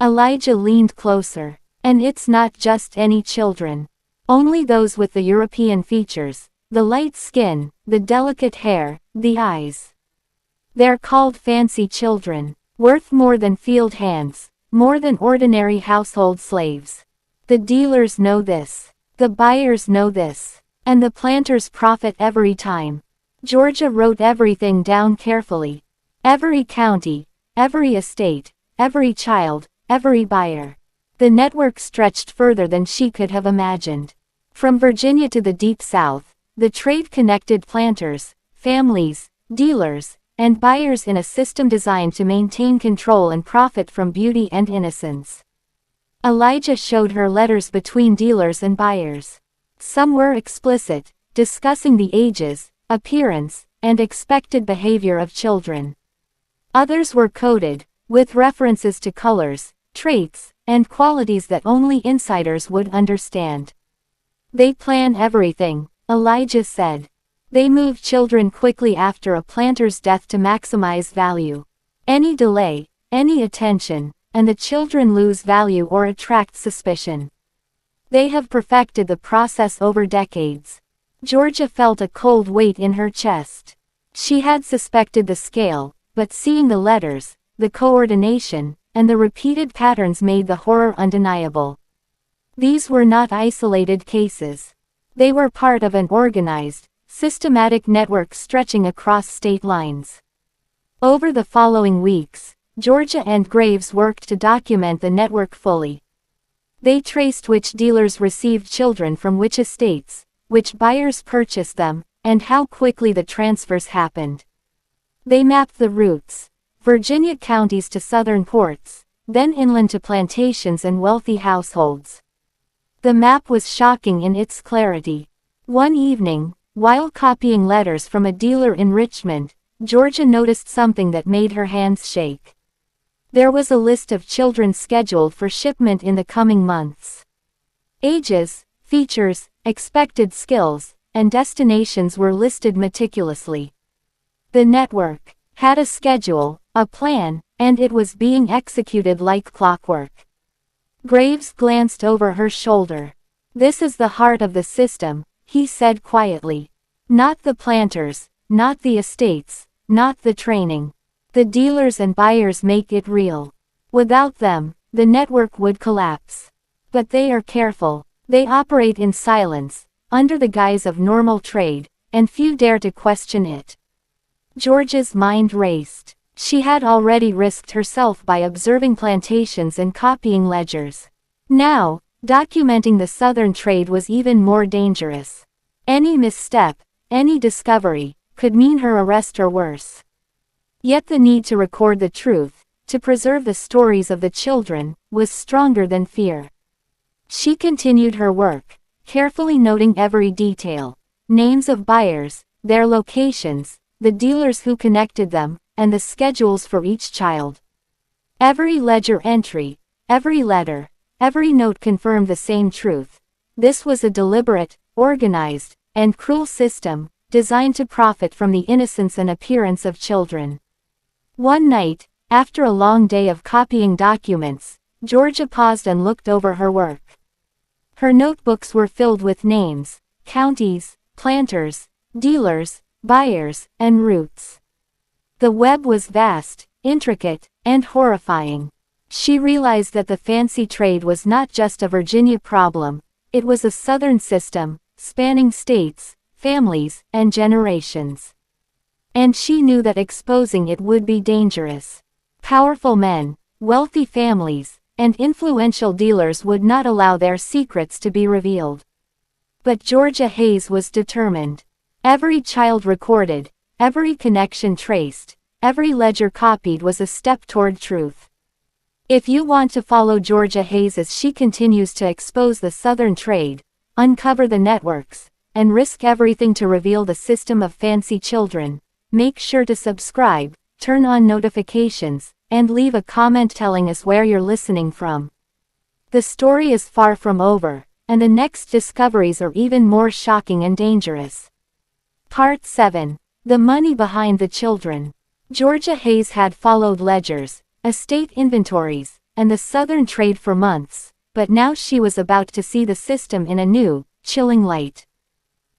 Elijah leaned closer. "And it's not just any children. Only those with the European features, the light skin, the delicate hair, the eyes. They're called fancy children, worth more than field hands, more than ordinary household slaves. The dealers know this. The buyers know this. And the planters profit every time." Georgia wrote everything down carefully. Every county, every estate, every child, every buyer. The network stretched further than she could have imagined. From Virginia to the Deep South, the trade connected planters, families, dealers, and buyers in a system designed to maintain control and profit from beauty and innocence. Elijah showed her letters between dealers and buyers. Some were explicit, discussing the ages, appearance, and expected behavior of children. Others were coded, with references to colors, traits, and qualities that only insiders would understand. "They plan everything," Elijah said. "They move children quickly after a planter's death to maximize value. Any delay, any attention, and the children lose value or attract suspicion. They have perfected the process over decades." Georgia felt a cold weight in her chest. She had suspected the scale, but seeing the letters, the coordination, and the repeated patterns made the horror undeniable. These were not isolated cases. They were part of an organized, systematic network stretching across state lines. Over the following weeks, Georgia and Graves worked to document the network fully. They traced which dealers received children from which estates, which buyers purchased them, and how quickly the transfers happened. They mapped the routes, Virginia counties to southern ports, then inland to plantations and wealthy households. The map was shocking in its clarity. One evening, while copying letters from a dealer in Richmond, Georgia noticed something that made her hands shake. There was a list of children scheduled for shipment in the coming months. Ages, features, expected skills, and destinations were listed meticulously. The network had a schedule, a plan, and it was being executed like clockwork. Graves glanced over her shoulder. "This is the heart of the system," he said quietly. "Not the planters, not the estates, not the training. The dealers and buyers make it real. Without them, the network would collapse. But they are careful. They operate in silence, under the guise of normal trade, and few dare to question it." Georgia's mind raced. She had already risked herself by observing plantations and copying ledgers. Now, documenting the Southern trade was even more dangerous. Any misstep, any discovery, could mean her arrest or worse. Yet the need to record the truth, to preserve the stories of the children, was stronger than fear. She continued her work, carefully noting every detail: names of buyers, their locations, the dealers who connected them, and the schedules for each child. Every ledger entry, every letter, every note confirmed the same truth. This was a deliberate, organized, and cruel system, designed to profit from the innocence and appearance of children. One night, after a long day of copying documents, Georgia paused and looked over her work. Her notebooks were filled with names, counties, planters, dealers, buyers, and routes. The web was vast, intricate, and horrifying. She realized that the fancy trade was not just a Virginia problem, it was a Southern system, spanning states, families, and generations. And she knew that exposing it would be dangerous. Powerful men, wealthy families, and influential dealers would not allow their secrets to be revealed. But Georgia Hayes was determined. Every child recorded, every connection traced, every ledger copied was a step toward truth. If you want to follow Georgia Hayes as she continues to expose the Southern trade, uncover the networks, and risk everything to reveal the system of fancy children, make sure to subscribe, turn on notifications, and leave a comment telling us where you're listening from. The story is far from over, and the next discoveries are even more shocking and dangerous. Part 7. The money behind the children. Georgia Hayes had followed ledgers, estate inventories, and the Southern trade for months, but now she was about to see the system in a new, chilling light.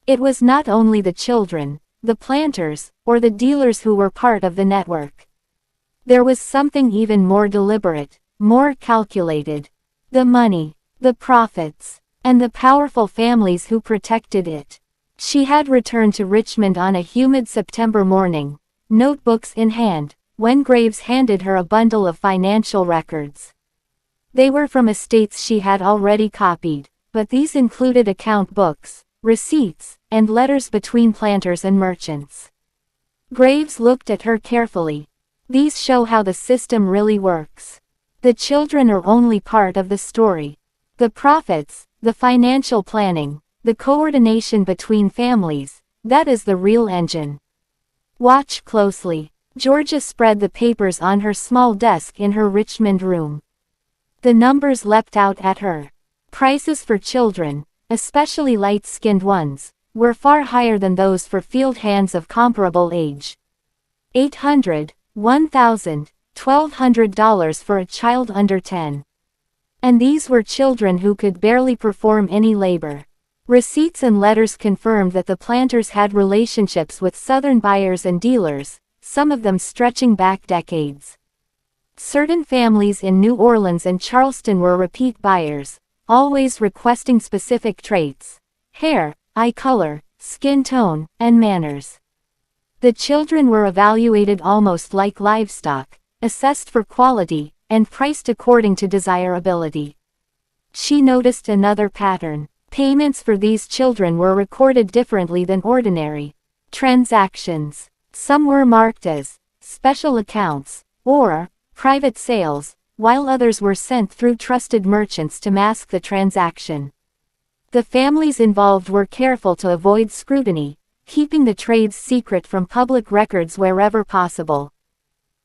It was not only the children, the planters, or the dealers who were part of the network. There was something even more deliberate, more calculated. The money, the profits, and the powerful families who protected it. She had returned to Richmond on a humid September morning, notebooks in hand, when Graves handed her a bundle of financial records. They were from estates she had already copied, but these included account books, receipts, and letters between planters and merchants. Graves looked at her carefully. These show how the system really works. The children are only part of the story. The profits, the financial planning, the coordination between families, that is the real engine. Watch closely. Georgia spread the papers on her small desk in her Richmond room. The numbers leapt out at her. Prices for children, especially light-skinned ones, were far higher than those for field hands of comparable age. $800, $1,000, $1,200 for a child under 10. And these were children who could barely perform any labor. Receipts and letters confirmed that the planters had relationships with Southern buyers and dealers, some of them stretching back decades. Certain families in New Orleans and Charleston were repeat buyers, always requesting specific traits: hair, eye color, skin tone, and manners. The children were evaluated almost like livestock, assessed for quality, and priced according to desirability. She noticed another pattern. Payments for these children were recorded differently than ordinary transactions. Some were marked as special accounts or private sales, while others were sent through trusted merchants to mask the transaction. The families involved were careful to avoid scrutiny, keeping the trade's secret from public records wherever possible.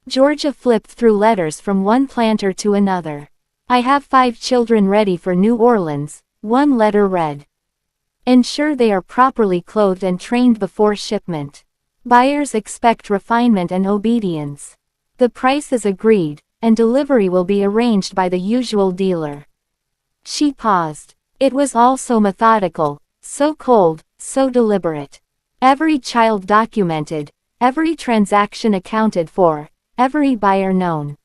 Georgia flipped through letters from one planter to another. "I have 5 children ready for New Orleans," one letter read. "Ensure they are properly clothed and trained before shipment. Buyers expect refinement and obedience. The price is agreed, and delivery will be arranged by the usual dealer." She paused. It was all so methodical, so cold, so deliberate. Every child documented, every transaction accounted for, every buyer known.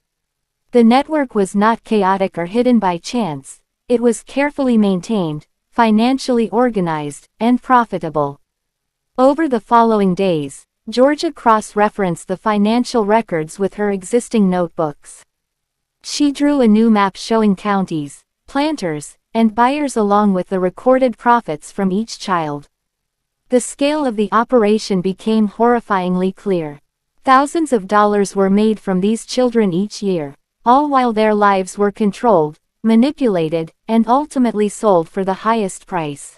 The network was not chaotic or hidden by chance, it was carefully maintained, financially organized, and profitable. Over the following days, Georgia cross-referenced the financial records with her existing notebooks. She drew a new map showing counties, planters, and buyers along with the recorded profits from each child. The scale of the operation became horrifyingly clear. Thousands of dollars were made from these children each year, all while their lives were controlled, manipulated, and ultimately sold for the highest price.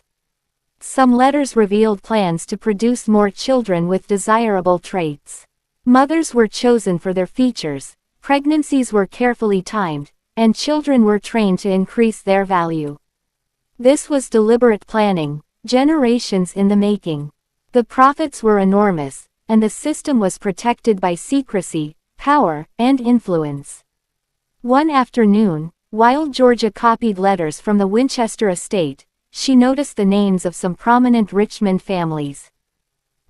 Some letters revealed plans to produce more children with desirable traits. Mothers were chosen for their features, pregnancies were carefully timed, and children were trained to increase their value. This was deliberate planning, generations in the making. The profits were enormous, and the system was protected by secrecy, power, and influence. One afternoon, while Georgia copied letters from the Winchester estate, she noticed the names of some prominent Richmond families.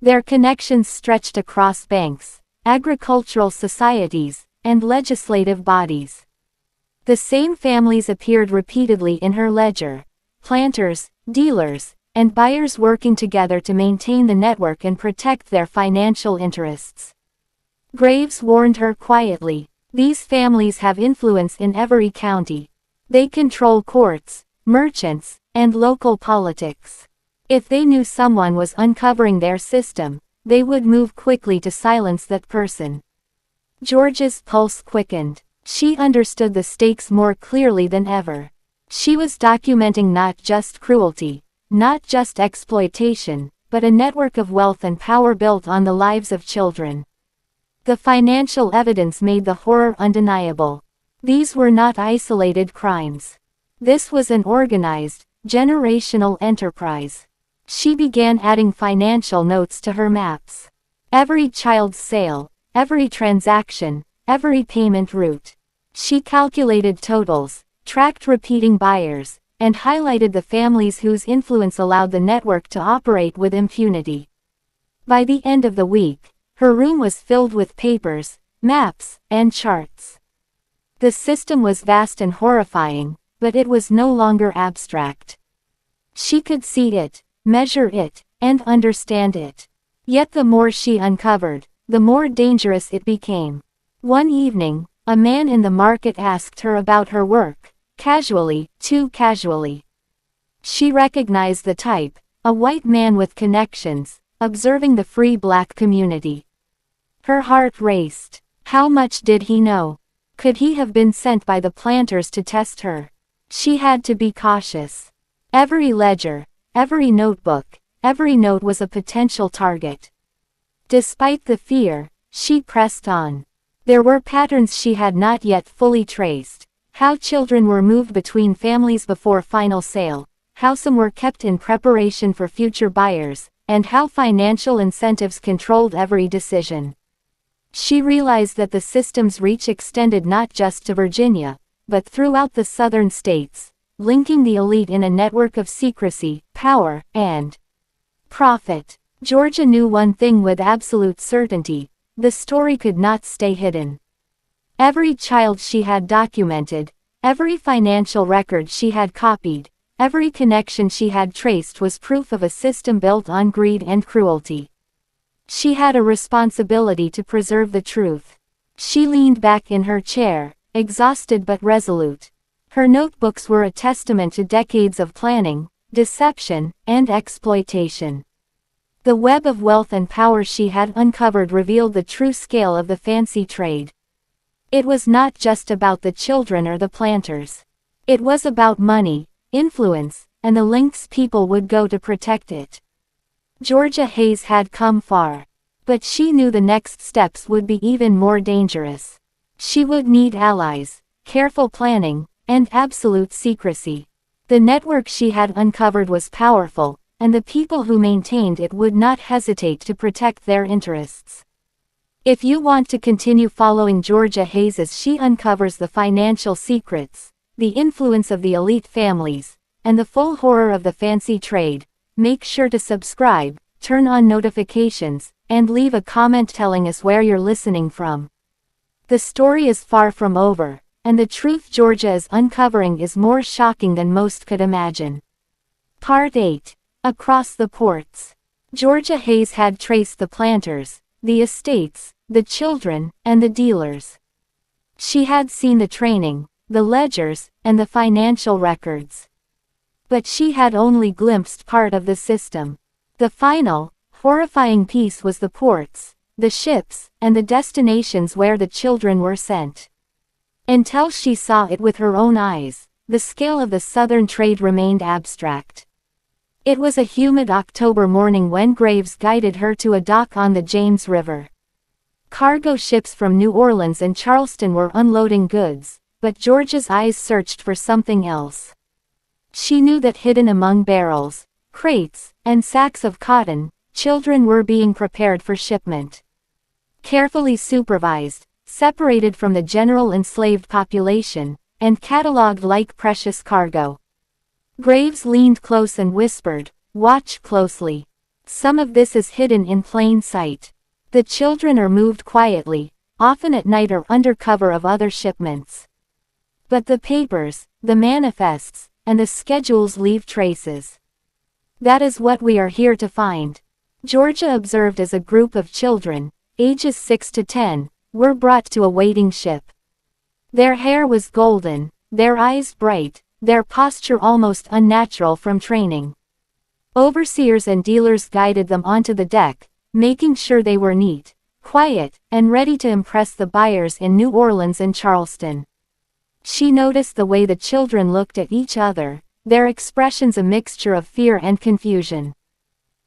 Their connections stretched across banks, agricultural societies, and legislative bodies. The same families appeared repeatedly in her ledger: planters, dealers, and buyers working together to maintain the network and protect their financial interests. Graves warned her quietly, "These families have influence in every county. They control courts, merchants, and local politics. If they knew someone was uncovering their system, they would move quickly to silence that person." Georgia's pulse quickened. She understood the stakes more clearly than ever. She was documenting not just cruelty, not just exploitation, but a network of wealth and power built on the lives of children. The financial evidence made the horror undeniable. These were not isolated crimes. This was an organized, generational enterprise. She began adding financial notes to her maps. Every child's sale, every transaction, every payment route. She calculated totals, tracked repeating buyers, and highlighted the families whose influence allowed the network to operate with impunity. By the end of the week, her room was filled with papers, maps, and charts. The system was vast and horrifying, but it was no longer abstract. She could see it, measure it, and understand it. Yet the more she uncovered, the more dangerous it became. One evening, a man in the market asked her about her work. Casually, too casually. She recognized the type, a white man with connections, observing the free black community. Her heart raced. How much did he know? Could he have been sent by the planters to test her? She had to be cautious. Every ledger, every notebook, every note was a potential target. Despite the fear, she pressed on. There were patterns she had not yet fully traced. How children were moved between families before final sale, how some were kept in preparation for future buyers, and how financial incentives controlled every decision. She realized that the system's reach extended not just to Virginia, but throughout the southern states, linking the elite in a network of secrecy, power, and profit. Georgia knew one thing with absolute certainty: the story could not stay hidden. Every child she had documented, every financial record she had copied, every connection she had traced was proof of a system built on greed and cruelty. She had a responsibility to preserve the truth. She leaned back in her chair, exhausted but resolute. Her notebooks were a testament to decades of planning, deception, and exploitation. The web of wealth and power she had uncovered revealed the true scale of the fancy trade. It was not just about the children or the planters. It was about money, influence, and the lengths people would go to protect it. Georgia Hayes had come far. But she knew the next steps would be even more dangerous. She would need allies, careful planning, and absolute secrecy. The network she had uncovered was powerful, and the people who maintained it would not hesitate to protect their interests. If you want to continue following Georgia Hayes as she uncovers the financial secrets, the influence of the elite families, and the full horror of the fancy trade, make sure to subscribe, turn on notifications, and leave a comment telling us where you're listening from. The story is far from over, and the truth Georgia is uncovering is more shocking than most could imagine. Part 8. Across the ports. Georgia Hayes had traced the planters, the estates, the children, and the dealers. She had seen the training, the ledgers, and the financial records. But she had only glimpsed part of the system. The final, horrifying piece was the ports, the ships, and the destinations where the children were sent. Until she saw it with her own eyes, the scale of the southern trade remained abstract. It was a humid October morning when Graves guided her to a dock on the James River. Cargo ships from New Orleans and Charleston were unloading goods, but Georgia's eyes searched for something else. She knew that hidden among barrels, crates, and sacks of cotton, children were being prepared for shipment. Carefully supervised, separated from the general enslaved population, and catalogued like precious cargo. Graves leaned close and whispered, "Watch closely. Some of this is hidden in plain sight. The children are moved quietly, often at night or under cover of other shipments. But the papers, the manifests, and the schedules leave traces. That is what we are here to find." Georgia observed as a group of children, ages 6 to 10, were brought to a waiting ship. Their hair was golden, their eyes bright, their posture almost unnatural from training. Overseers and dealers guided them onto the deck, making sure they were neat, quiet, and ready to impress the buyers in New Orleans and Charleston. She noticed the way the children looked at each other, their expressions a mixture of fear and confusion.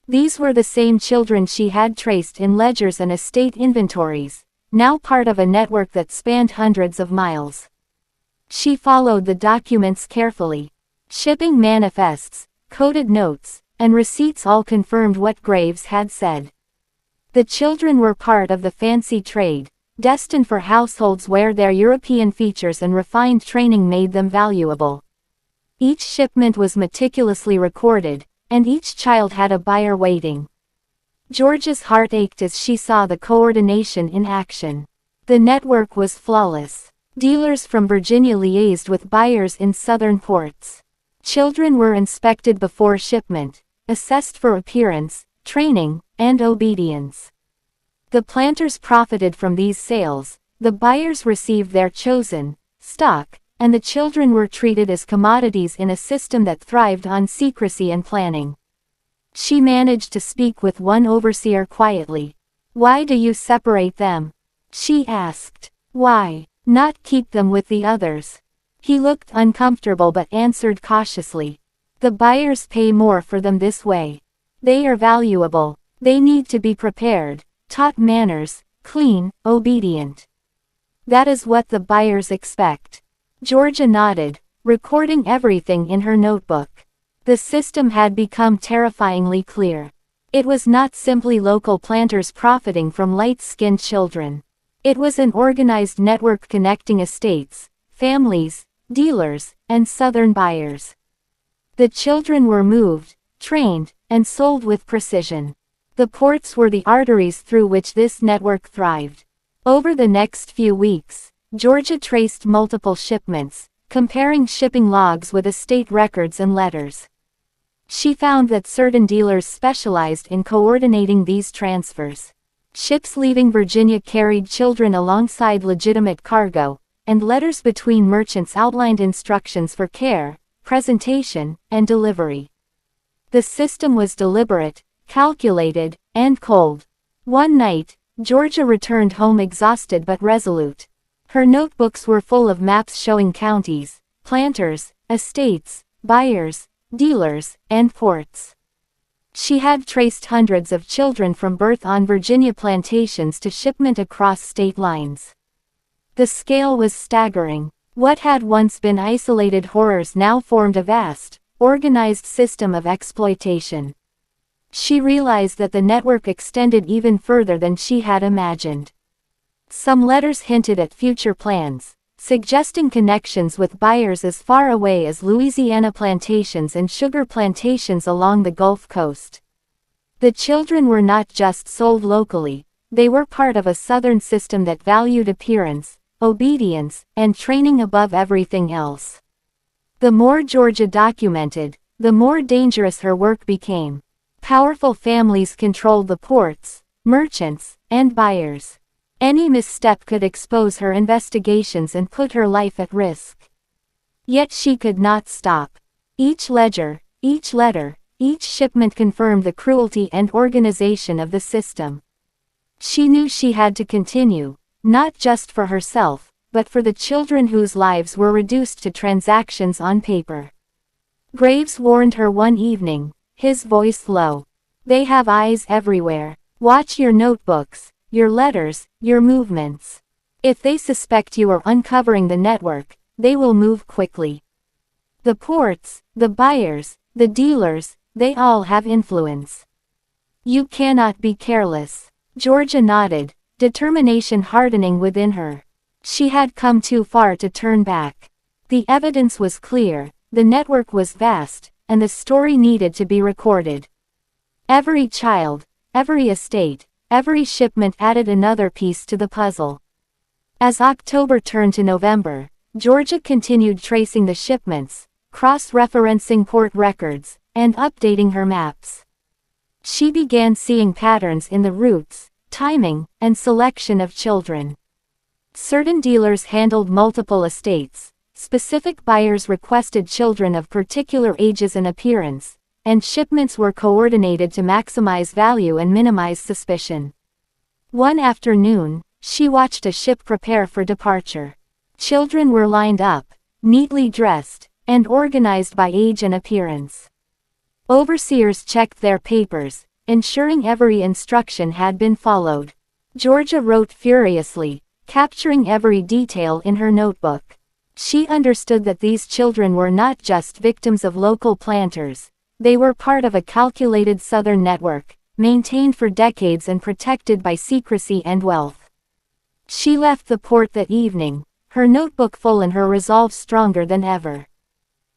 These were the same children she had traced in ledgers and estate inventories, now part of a network that spanned hundreds of miles. She followed the documents carefully. Shipping manifests, coded notes, and receipts all confirmed what Graves had said. The children were part of the fancy trade, destined for households where their European features and refined training made them valuable. Each shipment was meticulously recorded, and each child had a buyer waiting. Georgia's heart ached as she saw the coordination in action. The network was flawless. Dealers from Virginia liaised with buyers in southern ports. Children were inspected before shipment, assessed for appearance, training, and obedience. The planters profited from these sales, the buyers received their chosen stock, and the children were treated as commodities in a system that thrived on secrecy and planning. She managed to speak with one overseer quietly. "Why do you separate them?" she asked. "Why not keep them with the others?" He looked uncomfortable but answered cautiously. "The buyers pay more for them this way. They are valuable. They need to be prepared, taught manners, clean, obedient. That is what the buyers expect." Georgia nodded, recording everything in her notebook. The system had become terrifyingly clear. It was not simply local planters profiting from light-skinned children. It was an organized network connecting estates, families, dealers, and southern buyers. The children were moved, trained, and sold with precision. The ports were the arteries through which this network thrived. Over the next few weeks, Georgia traced multiple shipments, comparing shipping logs with estate records and letters. She found that certain dealers specialized in coordinating these transfers. Ships leaving Virginia carried children alongside legitimate cargo, and letters between merchants outlined instructions for care, presentation, and delivery. The system was deliberate, calculated, and cold. One night, Georgia returned home exhausted but resolute. Her notebooks were full of maps showing counties, planters, estates, buyers, dealers, and ports. She had traced hundreds of children from birth on Virginia plantations to shipment across state lines. The scale was staggering. What had once been isolated horrors now formed a vast, organized system of exploitation. She realized that the network extended even further than she had imagined. Some letters hinted at future plans, suggesting connections with buyers as far away as Louisiana plantations and sugar plantations along the Gulf Coast. The children were not just sold locally, they were part of a Southern system that valued appearance, obedience, and training above everything else. The more Georgia documented, the more dangerous her work became. Powerful families controlled the ports, merchants, and buyers. Any misstep could expose her investigations and put her life at risk. Yet she could not stop. Each ledger, each letter, each shipment confirmed the cruelty and organization of the system. She knew she had to continue, not just for herself, but for the children whose lives were reduced to transactions on paper. Graves warned her one evening, his voice low. "They have eyes everywhere. Watch your notebooks, your letters, your movements. If they suspect you are uncovering the network, they will move quickly. The ports, the buyers, the dealers, they all have influence. You cannot be careless." Georgia nodded, determination hardening within her. She had come too far to turn back. The evidence was clear, the network was vast, and the story needed to be recorded. Every child, every estate, every shipment added another piece to the puzzle. As October turned to November, Georgia continued tracing the shipments, cross-referencing port records, and updating her maps. She began seeing patterns in the routes, timing, and selection of children. Certain dealers handled multiple estates, specific buyers requested children of particular ages and appearance, and shipments were coordinated to maximize value and minimize suspicion. One afternoon, she watched a ship prepare for departure. Children were lined up, neatly dressed, and organized by age and appearance. Overseers checked their papers, ensuring every instruction had been followed. Georgia wrote furiously, capturing every detail in her notebook. She understood that these children were not just victims of local planters. They were part of a calculated Southern network, maintained for decades and protected by secrecy and wealth. She left the port that evening, her notebook full and her resolve stronger than ever.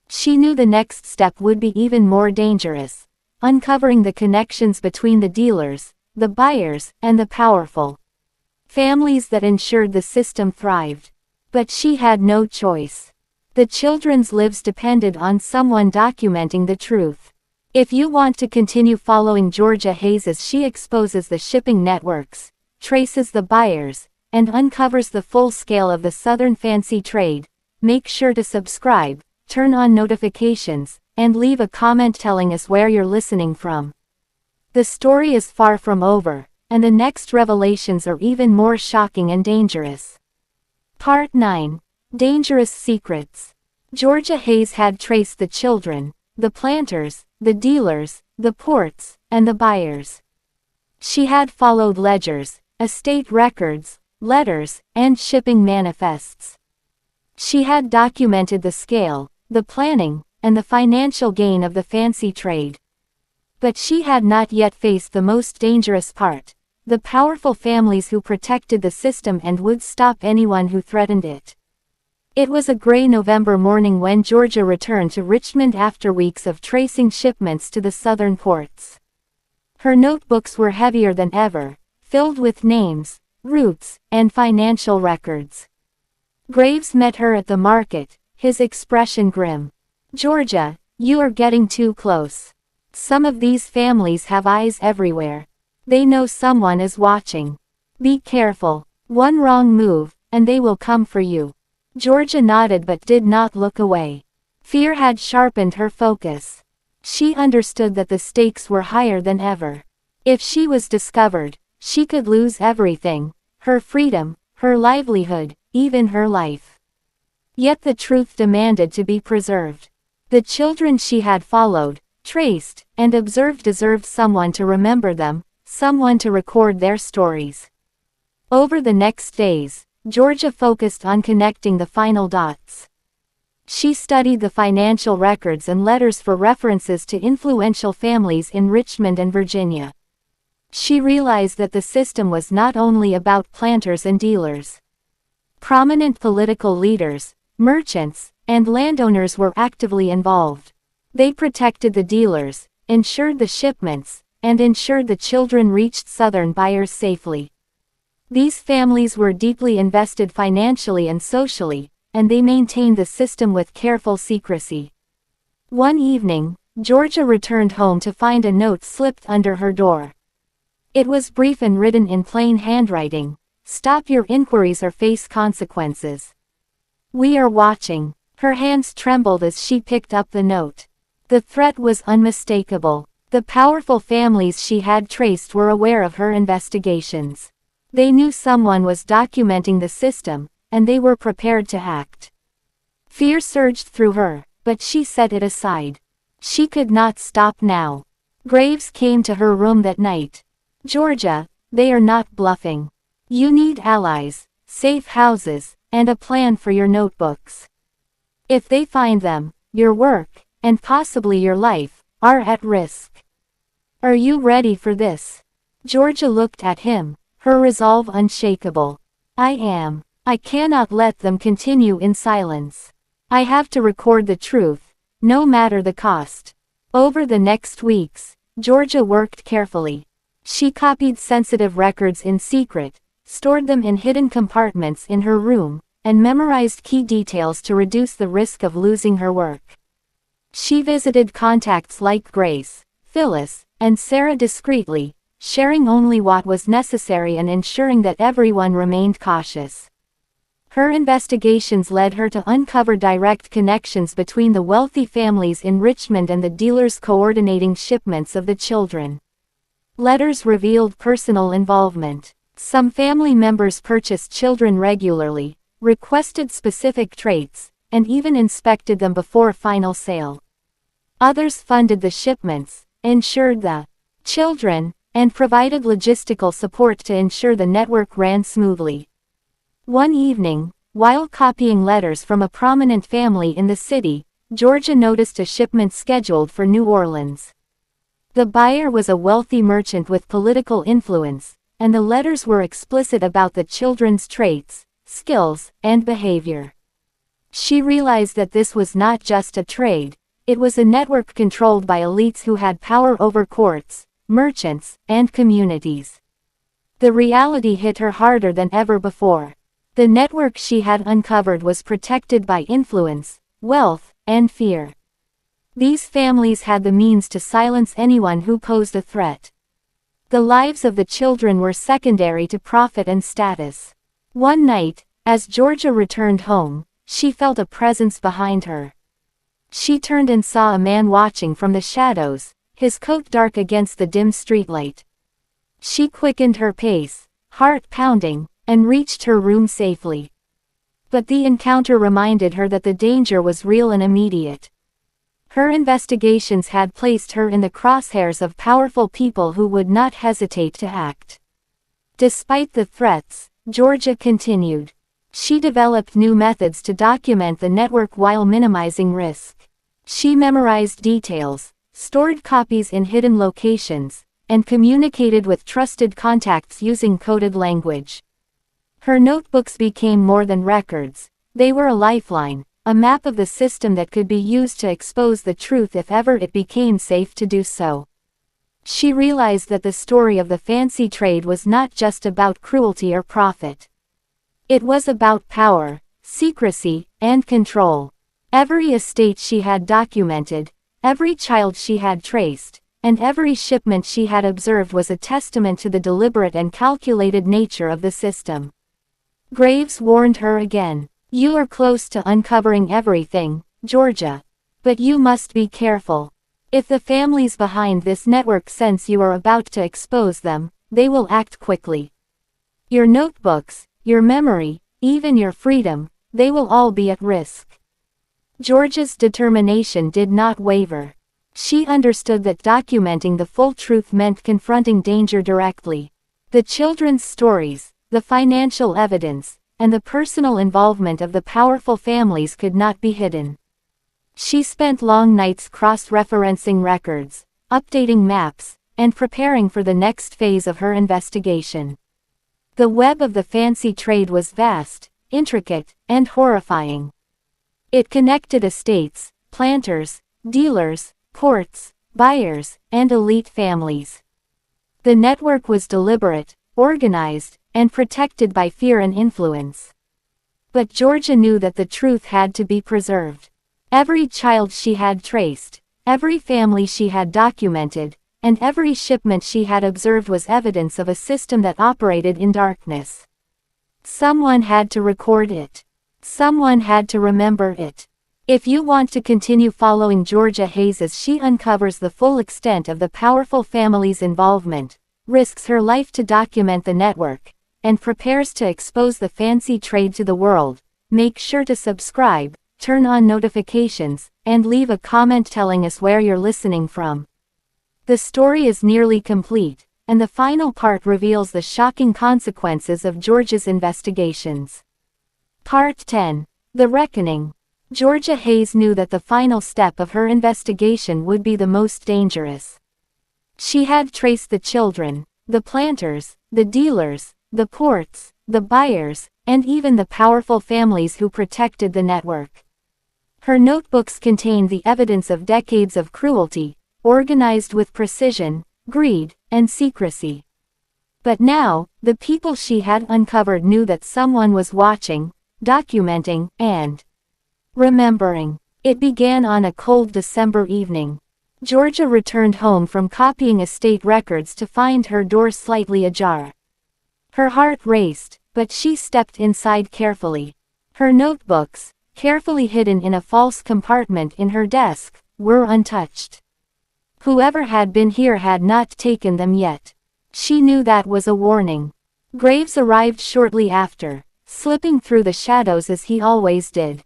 She knew the next step would be even more dangerous, uncovering the connections between the dealers, the buyers, and the powerful. Families that ensured the system thrived. But she had no choice. The children's lives depended on someone documenting the truth. If you want to continue following Georgia Hayes as she exposes the shipping networks, traces the buyers, and uncovers the full scale of the Southern fancy trade, make sure to subscribe, turn on notifications, and leave a comment telling us where you're listening from. The story is far from over, and the next revelations are even more shocking and dangerous. Part 9. Dangerous Secrets. Georgia Hayes had traced the children, the planters, the dealers, the ports, and the buyers. She had followed ledgers, estate records, letters, and shipping manifests. She had documented the scale, the planning, and the financial gain of the fancy trade. But she had not yet faced the most dangerous part, the powerful families who protected the system and would stop anyone who threatened it. It was a gray November morning when Georgia returned to Richmond after weeks of tracing shipments to the southern ports. Her notebooks were heavier than ever, filled with names, routes, and financial records. Graves met her at the market, his expression grim. "Georgia, you are getting too close. Some of these families have eyes everywhere. They know someone is watching. Be careful. One wrong move, and they will come for you." Georgia nodded but did not look away. Fear had sharpened her focus. She understood that the stakes were higher than ever. If she was discovered, she could lose everything, her freedom, her livelihood, even her life. Yet the truth demanded to be preserved. The children she had followed, traced, and observed deserved someone to remember them, someone to record their stories. Over the next days, Georgia focused on connecting the final dots. She studied the financial records and letters for references to influential families in Richmond and Virginia. She realized that the system was not only about planters and dealers. Prominent political leaders, merchants, and landowners were actively involved. They protected the dealers, ensured the shipments, and ensured the children reached Southern buyers safely. These families were deeply invested financially and socially, and they maintained the system with careful secrecy. One evening, Georgia returned home to find a note slipped under her door. It was brief and written in plain handwriting. "Stop your inquiries or face consequences. We are watching." Her hands trembled as she picked up the note. The threat was unmistakable. The powerful families she had traced were aware of her investigations. They knew someone was documenting the system, and they were prepared to act. Fear surged through her, but she set it aside. She could not stop now. Graves came to her room that night. "Georgia, they are not bluffing. You need allies, safe houses, and a plan for your notebooks. If they find them, your work, and possibly your life, are at risk. Are you ready for this?" Georgia looked at him, her resolve unshakable. "I am. I cannot let them continue in silence. I have to record the truth, no matter the cost." Over the next weeks, Georgia worked carefully. She copied sensitive records in secret, stored them in hidden compartments in her room, and memorized key details to reduce the risk of losing her work. She visited contacts like Grace, Phyllis, and Sarah discreetly, sharing only what was necessary and ensuring that everyone remained cautious. Her investigations led her to uncover direct connections between the wealthy families in Richmond and the dealers coordinating shipments of the children. Letters revealed personal involvement. Some family members purchased children regularly, requested specific traits, and even inspected them before final sale. Others funded the shipments, ensured the children, and provided logistical support to ensure the network ran smoothly. One evening, while copying letters from a prominent family in the city, Georgia noticed a shipment scheduled for New Orleans. The buyer was a wealthy merchant with political influence, and the letters were explicit about the children's traits, skills, and behavior. She realized that this was not just a trade, it was a network controlled by elites who had power over courts, merchants, and communities. The reality hit her harder than ever before. The network she had uncovered was protected by influence, wealth, and fear. These families had the means to silence anyone who posed a threat. The lives of the children were secondary to profit and status. One night, as Georgia returned home, she felt a presence behind her. She turned and saw a man watching from the shadows, his coat dark against the dim streetlight. She quickened her pace, heart pounding, and reached her room safely. But the encounter reminded her that the danger was real and immediate. Her investigations had placed her in the crosshairs of powerful people who would not hesitate to act. Despite the threats, Georgia continued. She developed new methods to document the network while minimizing risk. She memorized details, stored copies in hidden locations, and communicated with trusted contacts using coded language. Her notebooks became more than records, they were a lifeline, a map of the system that could be used to expose the truth if ever it became safe to do so. She realized that the story of the fancy trade was not just about cruelty or profit. It was about power, secrecy, and control. Every estate she had documented, every child she had traced, and every shipment she had observed was a testament to the deliberate and calculated nature of the system. Graves warned her again. "You are close to uncovering everything, Georgia. But you must be careful. If the families behind this network sense you are about to expose them, they will act quickly. Your notebooks, your memory, even your freedom, they will all be at risk." Georgia's determination did not waver. She understood that documenting the full truth meant confronting danger directly. The children's stories, the financial evidence, and the personal involvement of the powerful families could not be hidden. She spent long nights cross-referencing records, updating maps, and preparing for the next phase of her investigation. The web of the fancy trade was vast, intricate, and horrifying. It connected estates, planters, dealers, ports, buyers, and elite families. The network was deliberate, organized, and protected by fear and influence. But Georgia knew that the truth had to be preserved. Every child she had traced, every family she had documented, and every shipment she had observed was evidence of a system that operated in darkness. Someone had to record it. Someone had to remember it. If you want to continue following Georgia Hayes as she uncovers the full extent of the powerful family's involvement, risks her life to document the network, and prepares to expose the fancy trade to the world, make sure to subscribe, turn on notifications, and leave a comment telling us where you're listening from. The story is nearly complete, and the final part reveals the shocking consequences of Georgia's investigations. Part 10. The Reckoning. Georgia Hayes knew that the final step of her investigation would be the most dangerous. She had traced the children, the planters, the dealers, the ports, the buyers, and even the powerful families who protected the network. Her notebooks contained the evidence of decades of cruelty, organized with precision, greed, and secrecy. But now, the people she had uncovered knew that someone was watching, documenting, and remembering. It began on a cold December evening. Georgia returned home from copying estate records to find her door slightly ajar. Her heart raced, but she stepped inside carefully. Her notebooks, carefully hidden in a false compartment in her desk, were untouched. Whoever had been here had not taken them yet. She knew that was a warning. Graves arrived shortly after, slipping through the shadows as he always did.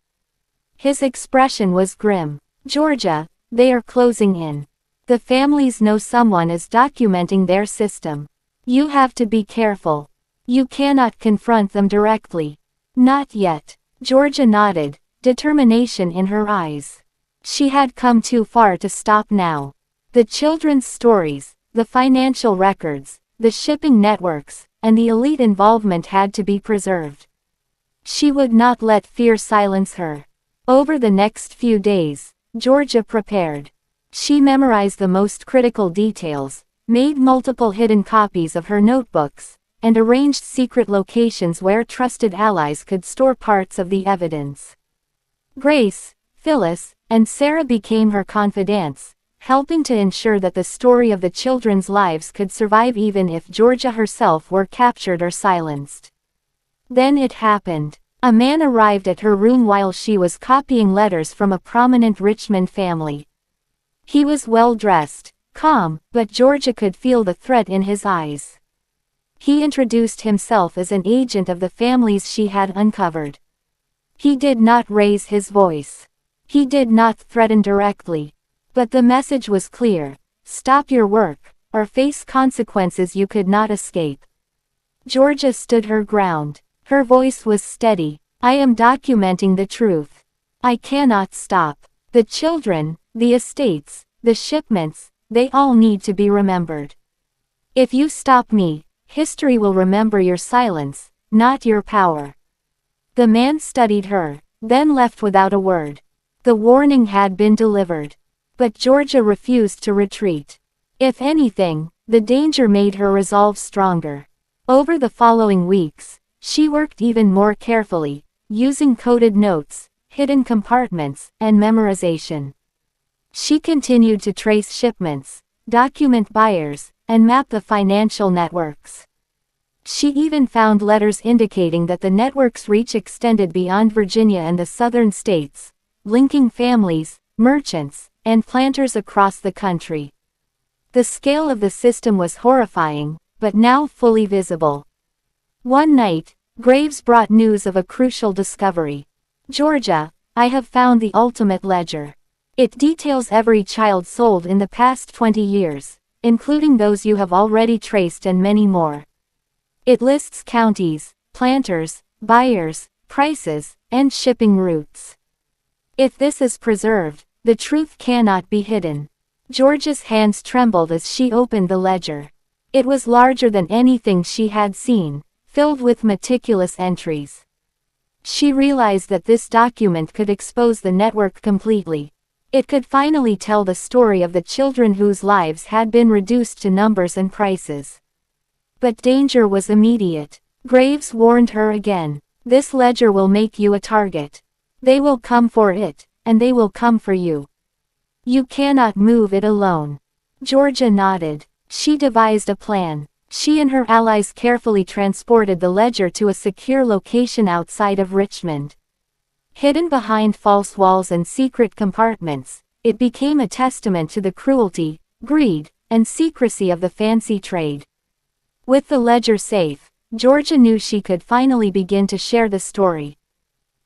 His expression was grim. "Georgia, they are closing in. The families know someone is documenting their system. You have to be careful. You cannot confront them directly." "Not yet." Georgia nodded, determination in her eyes. She had come too far to stop now. The children's stories, the financial records, the shipping networks, and the elite involvement had to be preserved. She would not let fear silence her. Over the next few days, Georgia prepared. She memorized the most critical details, made multiple hidden copies of her notebooks, and arranged secret locations where trusted allies could store parts of the evidence. Grace, Phyllis, and Sarah became her confidants, helping to ensure that the story of the children's lives could survive even if Georgia herself were captured or silenced. Then it happened. A man arrived at her room while she was copying letters from a prominent Richmond family. He was well-dressed, calm, but Georgia could feel the threat in his eyes. He introduced himself as an agent of the families she had uncovered. He did not raise his voice. He did not threaten directly. But the message was clear: stop your work, or face consequences you could not escape. Georgia stood her ground. Her voice was steady. "I am documenting the truth. I cannot stop. The children, the estates, the shipments, they all need to be remembered. If you stop me, history will remember your silence, not your power." The man studied her, then left without a word. The warning had been delivered. But Georgia refused to retreat. If anything, the danger made her resolve stronger. Over the following weeks, she worked even more carefully, using coded notes, hidden compartments, and memorization. She continued to trace shipments, document buyers, and map the financial networks. She even found letters indicating that the network's reach extended beyond Virginia and the southern states, linking families, merchants, and planters across the country. The scale of the system was horrifying, but now fully visible. One night, Graves brought news of a crucial discovery. "Georgia, I have found the ultimate ledger. It details every child sold in the past 20 years, including those you have already traced and many more. It lists counties, planters, buyers, prices, and shipping routes. If this is preserved, the truth cannot be hidden. Georgia's hands trembled as she opened the ledger. It was larger than anything she had seen, filled with meticulous entries. She realized that this document could expose the network completely. It could finally tell the story of the children whose lives had been reduced to numbers and prices. But danger was immediate. Graves warned her again. This ledger will make you a target. They will come for it, and they will come for you. You cannot move it alone. Georgia nodded. She devised a plan. She and her allies carefully transported the ledger to a secure location outside of Richmond. Hidden behind false walls and secret compartments, it became a testament to the cruelty, greed, and secrecy of the fancy trade. With the ledger safe, Georgia knew she could finally begin to share the story.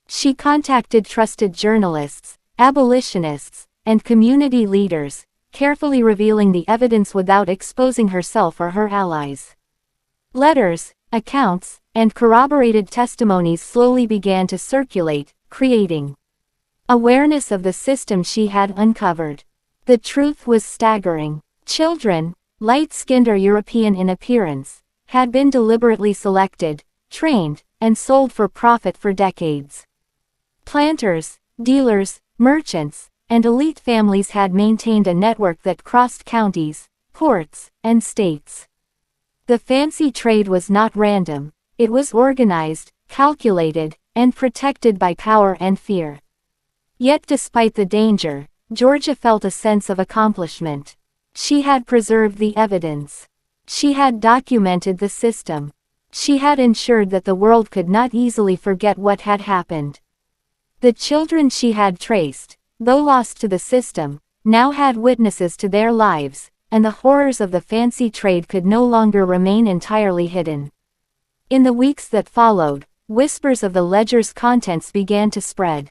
She contacted trusted journalists, abolitionists, and community leaders, carefully revealing the evidence without exposing herself or her allies. Letters, accounts, and corroborated testimonies slowly began to circulate, creating awareness of the system she had uncovered. The truth was staggering. Children, light-skinned or European in appearance, had been deliberately selected, trained, and sold for profit for decades. Planters, dealers, merchants, and elite families had maintained a network that crossed counties, ports, and states. The fancy trade was not random, it was organized, calculated, and protected by power and fear. Yet despite the danger, Georgia felt a sense of accomplishment. She had preserved the evidence. She had documented the system. She had ensured that the world could not easily forget what had happened. The children she had traced, though lost to the system, now had witnesses to their lives, and the horrors of the fancy trade could no longer remain entirely hidden. In the weeks that followed, whispers of the ledger's contents began to spread.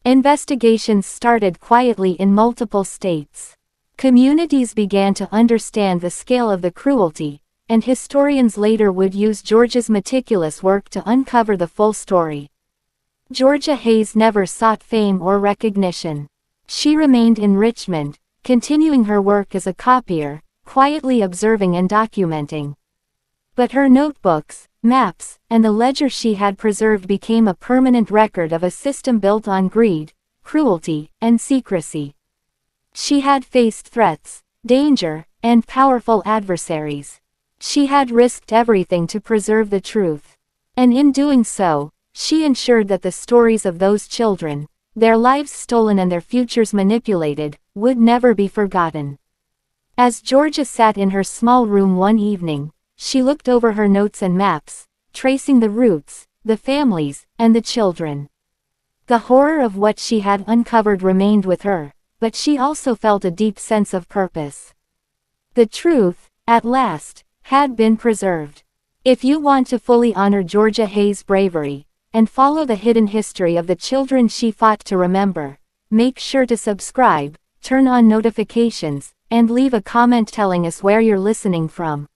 Investigations started quietly in multiple states. Communities began to understand the scale of the cruelty, and historians later would use Georgia's meticulous work to uncover the full story. Georgia Hayes never sought fame or recognition. She remained in Richmond, continuing her work as a copier, quietly observing and documenting. But her notebooks, maps, and the ledger she had preserved became a permanent record of a system built on greed, cruelty, and secrecy. She had faced threats, danger, and powerful adversaries. She had risked everything to preserve the truth. And in doing so, she ensured that the stories of those children, their lives stolen and their futures manipulated, would never be forgotten. As Georgia sat in her small room one evening, she looked over her notes and maps, tracing the routes, the families, and the children. The horror of what she had uncovered remained with her, but she also felt a deep sense of purpose. The truth, at last, had been preserved. If you want to fully honor Georgia Hayes' bravery, and follow the hidden history of the children she fought to remember, make sure to subscribe, turn on notifications, and leave a comment telling us where you're listening from.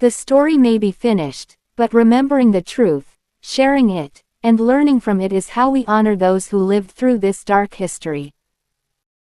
The story may be finished, but remembering the truth, sharing it, and learning from it is how we honor those who lived through this dark history.